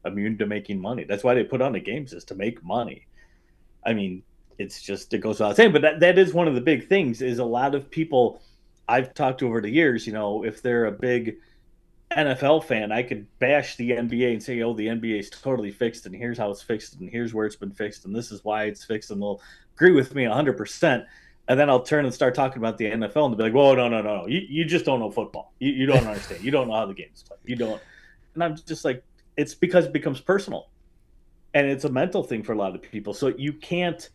immune to making money? That's why they put on the games, is to make money. I mean, it goes without saying, but that is one of the big things. Is a lot of people I've talked to over the years, if they're a big NFL fan, I could bash the NBA and say, oh, the NBA is totally fixed, and here's how it's fixed, and here's where it's been fixed, and this is why it's fixed, and they'll agree with me 100%. And then I'll turn and start talking about the NFL, and they'll be like, whoa, no. You just don't know football. You don't understand. You don't know how the game's played. You don't. And I'm just like, it's because it becomes personal. And it's a mental thing for a lot of people. So you can't,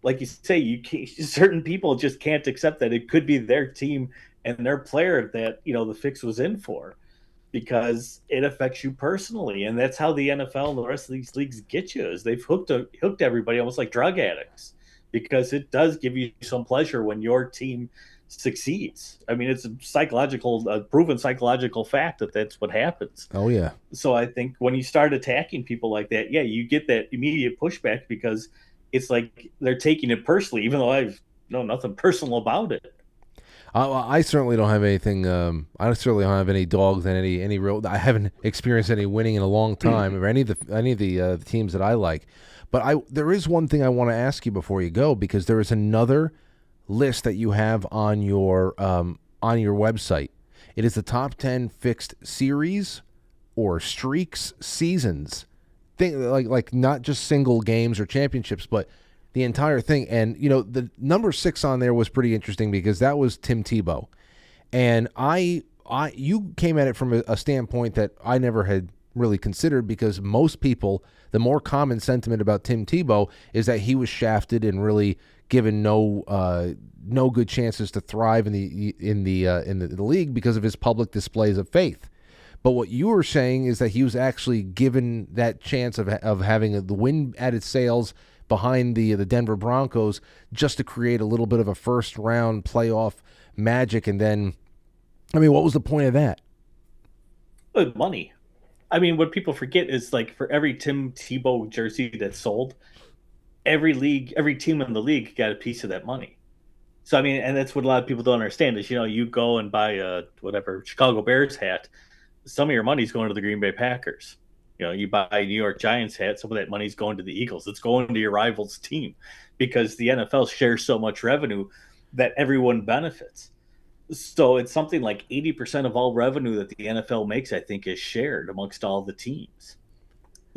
like you say, certain people just can't accept that it could be their team and their player that, the fix was in for, because it affects you personally. And that's how the NFL and the rest of these leagues get you, is they've hooked everybody almost like drug addicts, because it does give you some pleasure when your team succeeds. I mean, it's a proven psychological fact that that's what happens. Oh, yeah. So I think when you start attacking people like that, yeah, you get that immediate pushback, because it's like they're taking it personally, even though I've nothing personal about it. I certainly don't have anything. I certainly don't have any dogs and any real. I haven't experienced any winning in a long time, or any of the teams that I like. But there is one thing I want to ask you before you go, because there is another list that you have on your website. It is the top 10 fixed series or streaks seasons. Like not just single games or championships, but the entire thing. And the number 6 on there was pretty interesting, because that was Tim Tebow, and you came at it from a standpoint that I never had really considered, because most people, the more common sentiment about Tim Tebow is that he was shafted and really given no good chances to thrive in the league because of his public displays of faith. But what you were saying is that he was actually given that chance of having the wind at his sails behind the Denver Broncos, just to create a little bit of a first round playoff magic. And then, I mean, what was the point of that? Money. I mean, what people forget is, like, for every Tim Tebow jersey that's sold, every team in the league got a piece of that money. So, I mean, and that's what a lot of people don't understand is, you go and buy a Chicago Bears hat, some of your money's going to the Green Bay Packers. You buy a New York Giants hat, some of that money's going to the Eagles. It's going to your rival's team, because the NFL shares so much revenue that everyone benefits. So it's something like 80% of all revenue that the NFL makes, I think, is shared amongst all the teams.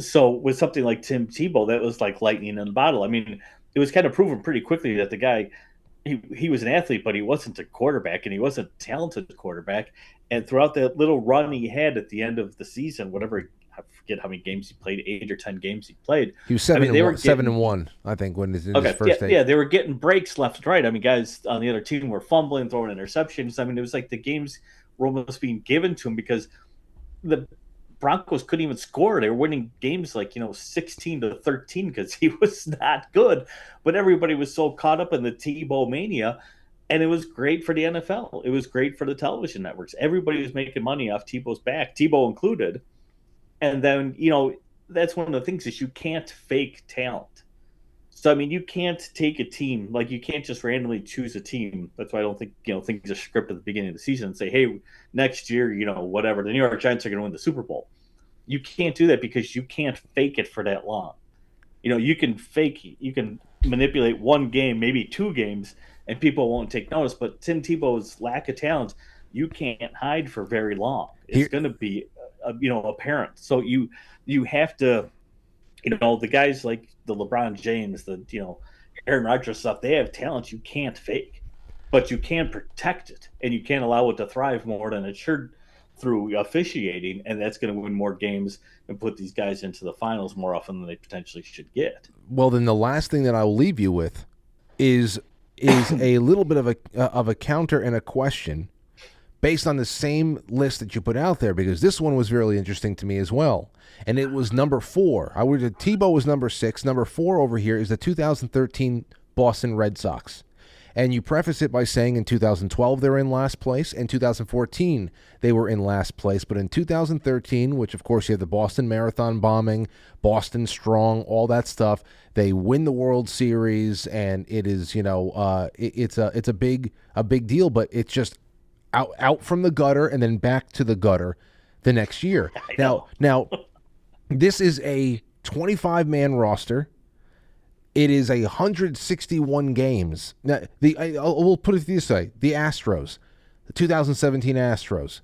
So with something like Tim Tebow, that was like lightning in a bottle. I mean, it was kind of proven pretty quickly that the guy, he was an athlete, but he wasn't a quarterback, and he wasn't a talented quarterback. And throughout that little run he had at the end of the season, I forget how many games he played, 8 or 10 games he played. He was 7-1, I think, when he's in his first 8. Yeah, they were getting breaks left and right. I mean, guys on the other team were fumbling, throwing interceptions. I mean, it was like the games were almost being given to him, because the Broncos couldn't even score. They were winning games like 16-13 because he was not good. But everybody was so caught up in the Tebow mania, and it was great for the NFL. It was great for the television networks. Everybody was making money off Tebow's back, Tebow included. And then, that's one of the things is you can't fake talent. So, I mean, you can't take a team, like you can't just randomly choose a team. That's why I don't think, things are scripted at the beginning of the season and say, hey, next year, whatever, the New York Giants are going to win the Super Bowl. You can't do that, because you can't fake it for that long. You can manipulate one game, maybe 2 games, and people won't take notice. But Tim Tebow's lack of talent, you can't hide for very long. It's going to be apparent. So you have to, the guys like the LeBron James, the Aaron Rodgers stuff, they have talent you can't fake, but you can protect it, and you can't allow it to thrive more than it should through officiating, and that's going to win more games and put these guys into the finals more often than they potentially should get. Well, then the last thing that I'll leave you with is a little bit of a counter and a question. based on the same list that you put out there, because this one was really interesting to me as well. And it was number 4. Tebow was number 6. Number 4 over here is the 2013 Boston Red Sox. And you preface it by saying in 2012 they were in last place. In 2014 they were in last place. But in 2013, which of course you have the Boston Marathon bombing, Boston Strong, all that stuff, they win the World Series, and it is, it's a big deal. But it's just out from the gutter and then back to the gutter the next year. Now, this is a 25-man roster. It is 161 games. Now, we'll put it this way: the Astros, the 2017 Astros,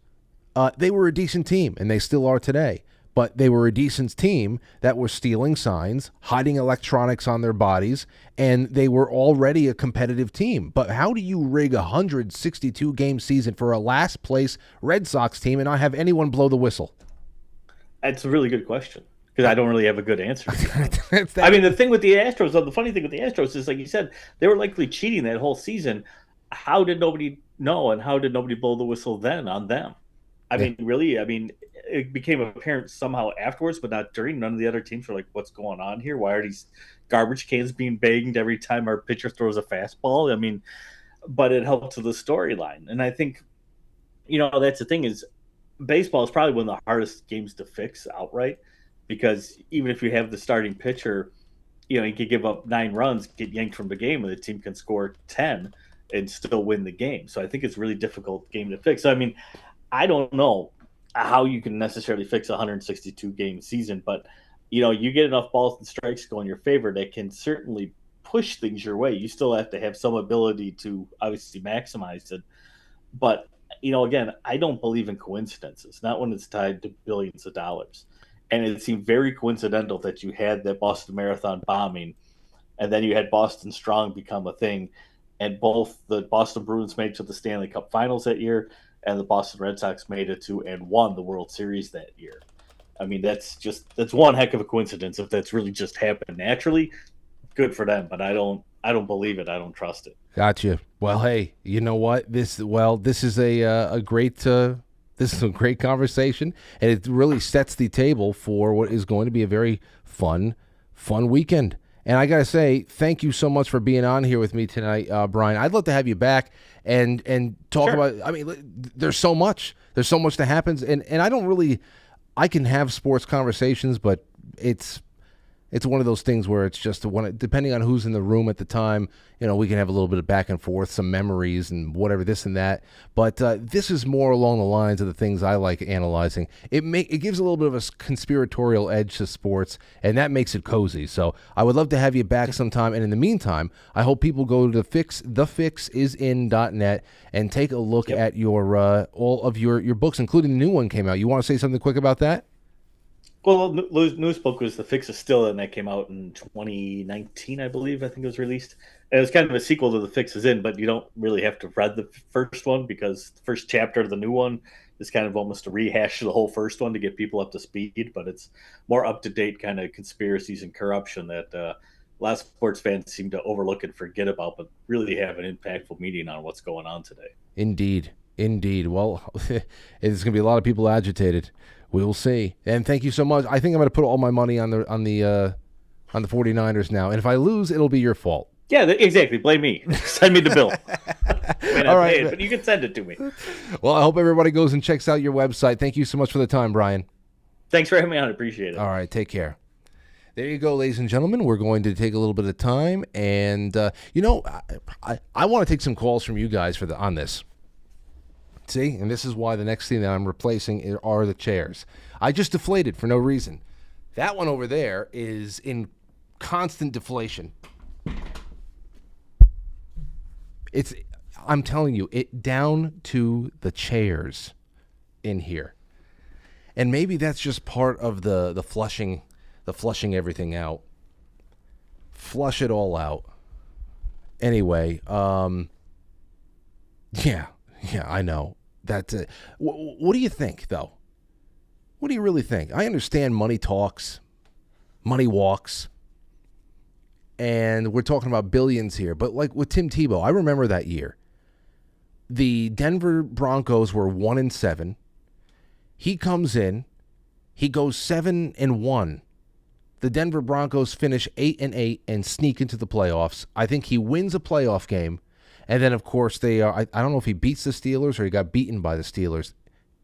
they were a decent team, and they still are today. But they were a decent team that was stealing signs, hiding electronics on their bodies, and they were already a competitive team. But how do you rig a 162-game season for a last-place Red Sox team and not have anyone blow the whistle? That's a really good question, because I don't really have a good answer. I mean, the thing with the Astros, the funny thing with the Astros is, like you said, they were likely cheating that whole season. How did nobody know, and how did nobody blow the whistle then on them? It became apparent somehow afterwards, but not during. None of the other teams were like, what's going on here? Why are these garbage cans being banged every time our pitcher throws a fastball? I mean, but it helped to the storyline. And I think, that's the thing is, baseball is probably one of the hardest games to fix outright, because even if you have the starting pitcher, you could give up 9 runs, get yanked from the game, and the team can score 10 and still win the game. So I think it's a really difficult game to fix. So, I mean, I don't know how you can necessarily fix a 162-game season, but, you get enough balls and strikes go in your favor that can certainly push things your way. You still have to have some ability to obviously maximize it. But, again, I don't believe in coincidences, not when it's tied to billions of dollars. And it seemed very coincidental that you had that Boston Marathon bombing, and then you had Boston Strong become a thing, and both the Boston Bruins made it to the Stanley Cup Finals that year, and the Boston Red Sox made it to and won the World Series that year. I mean, that's one heck of a coincidence. If that's really just happened naturally, good for them. But I don't believe it. I don't trust it. Gotcha. Well, hey, you know what? This is a great conversation, and it really sets the table for what is going to be a very fun weekend. And I got to say, thank you so much for being on here with me tonight, Brian. I'd love to have you back and talk about, I mean, there's so much that happens. And I can have sports conversations, but it's one of those things where it's just depending on who's in the room at the time, we can have a little bit of back and forth, some memories and whatever, this and that. But this is more along the lines of the things I like analyzing. It gives a little bit of a conspiratorial edge to sports, and that makes it cozy. So I would love to have you back sometime. And in the meantime, I hope people go to thefixisin.net and take a look at your all of your books, including the new one came out. You want to say something quick about that? Well, news book was The Fix Is Still, and that came out in 2019, I believe. I think it was released. And it was kind of a sequel to The Fix Is In, but you don't really have to read the first one, because the first chapter of the new one is kind of almost a rehash of the whole first one to get people up to speed. But it's more up-to-date kind of conspiracies and corruption that a lot of sports fans seem to overlook and forget about, but really have an impactful meaning on what's going on today. Indeed. Well, there's going to be a lot of people agitated. We will see. And thank you so much. I think I'm going to put all my money on the 49ers now. And if I lose, it'll be your fault. Yeah, exactly. Blame me. Send me the bill. All right, but you can send it to me. Well, I hope everybody goes and checks out your website. Thank you so much for the time, Brian. Thanks for having me on. I appreciate it. All right, take care. There you go, ladies and gentlemen. We're going to take a little bit of time, and I want to take some calls from you guys on this. See, and this is why the next thing that I'm replacing are the chairs. I just deflated for no reason. That one over there is in constant deflation. I'm telling you, it down to the chairs in here. And maybe that's just part of the flushing everything out. Flush it all out. Anyway, yeah, I know. That's it. What do you think, though? What do you really think? I understand money talks, money walks, and we're talking about billions here. But like with Tim Tebow, I remember that year the Denver Broncos were 1-7. He comes in, he goes 7-1. The Denver Broncos finish 8-8 and sneak into the playoffs. I think he wins a playoff game, and then of course they are. I don't know if he beats the Steelers or he got beaten by the Steelers.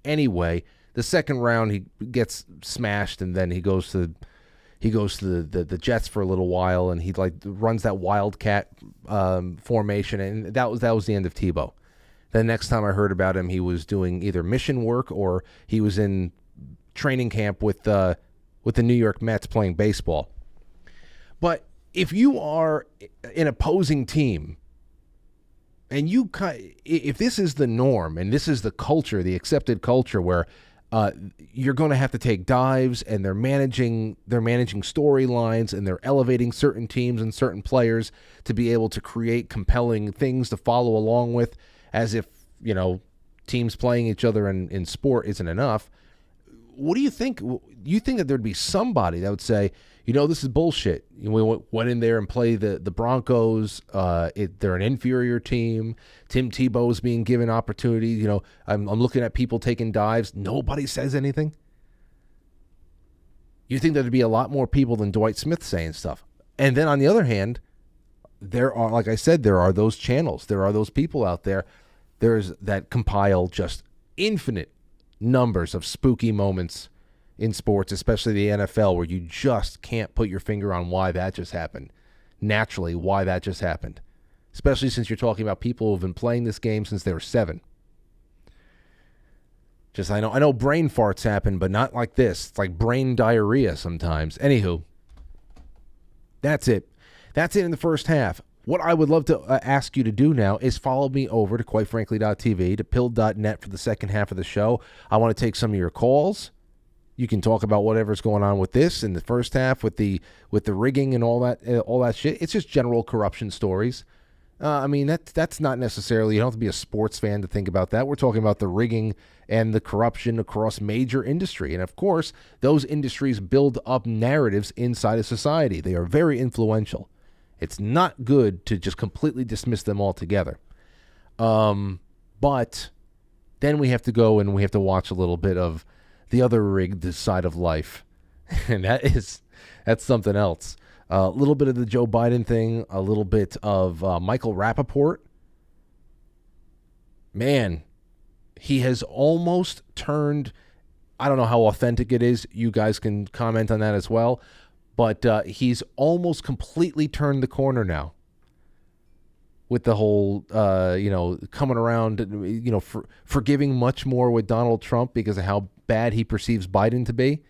Anyway, the second round he gets smashed, and then he goes to the Jets for a little while, and he like runs that wildcat formation, and that was the end of Tebow. The next time I heard about him, he was doing either mission work or he was in training camp with the New York Mets playing baseball. But if you are an opposing team, and if this is the norm and this is the culture, the accepted culture, where you're going to have to take dives, and they're managing storylines, and they're elevating certain teams and certain players to be able to create compelling things to follow along with, as if, teams playing each other in sport isn't enough. What do you think? You think that there'd be somebody that would say, this is bullshit. We went in there and played the Broncos. They're an inferior team. Tim Tebow's being given opportunities. I'm looking at people taking dives. Nobody says anything. You think there'd be a lot more people than Dwight Smith saying stuff. And then on the other hand, there are, like I said, there are those channels. There are those people out there. There's that compile just infinite numbers of spooky moments in sports, especially the NFL, where you just can't put your finger on why that just happened. Naturally, why that just happened. Especially since you're talking about people who've been playing this game since they were 7. I know brain farts happen, but not like this. It's like brain diarrhea sometimes. Anywho, that's it. That's it in the first half. What I would love to ask you to do now is follow me over to quitefrankly.tv, to pill.net for the second half of the show. I want to take some of your calls. You can talk about whatever's going on with this in the first half with the rigging and all that shit. It's just general corruption stories. That's not necessarily, you don't have to be a sports fan to think about that. We're talking about the rigging and the corruption across major industry. And of course, those industries build up narratives inside of society. They are very influential. It's not good to just completely dismiss them altogether. But then we have to go and we have to watch a little bit of the other rigged side of life. And that's something else. A little bit of the Joe Biden thing, a little bit of Michael Rappaport. Man, he has almost turned, I don't know how authentic it is. You guys can comment on that as well. But he's almost completely turned the corner now with the whole, coming around, forgiving much more with Donald Trump because of how bad he perceives Biden to be.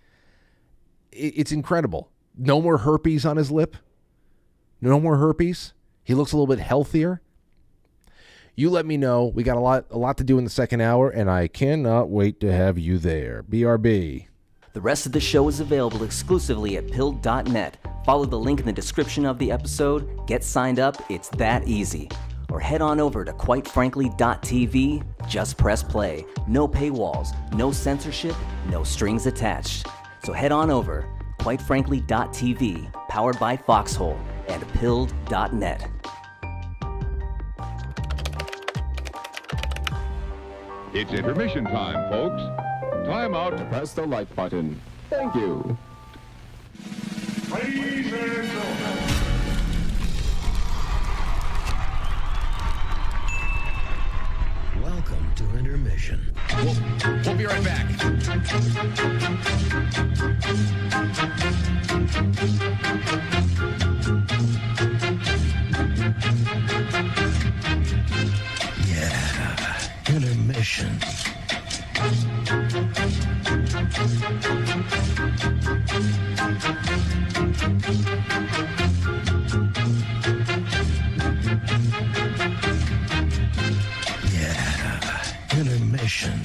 It's incredible. No more herpes on his lip. No more herpes. He looks a little bit healthier. You let me know. We got a lot to do in the second hour, and I cannot wait to have you there. BRB. The rest of the show is available exclusively at pill.net. Follow the link in the description of the episode, get signed up, it's that easy. Or head on over to quitefrankly.tv, just press play. No paywalls, no censorship, no strings attached. So head on over, quitefrankly.tv, powered by Foxhole, and pill.net. It's intermission time, folks. Time out to press the like button. Thank you. Ladies and gentlemen. Welcome to intermission. We'll be right back. Yeah, intermission. Yeah, intermission.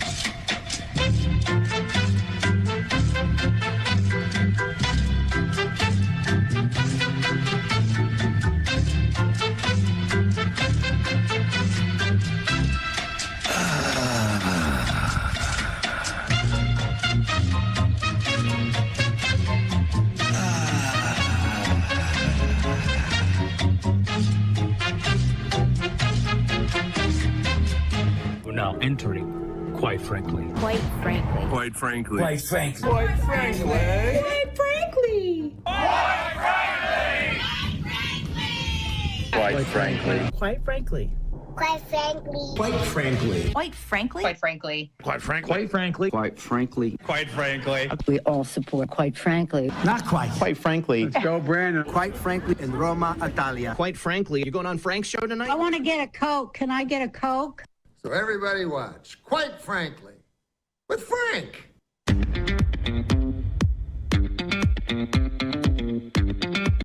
entering, quite frankly. Quite frankly. Quite frankly. Quite frankly. Quite frankly. Quite frankly. Quite frankly. Quite frankly. Quite frankly. Quite frankly. Quite frankly. Quite frankly. Quite frankly. Quite frankly. Quite frankly. Quite frankly. We all support quite frankly. Not quite. Quite frankly. Let's go, Brandon. Quite frankly in Roma, Italia. Quite frankly. You going on Frank's show tonight? I want to get a Coke. Can I get a Coke? So everybody watch, quite frankly, with Frank.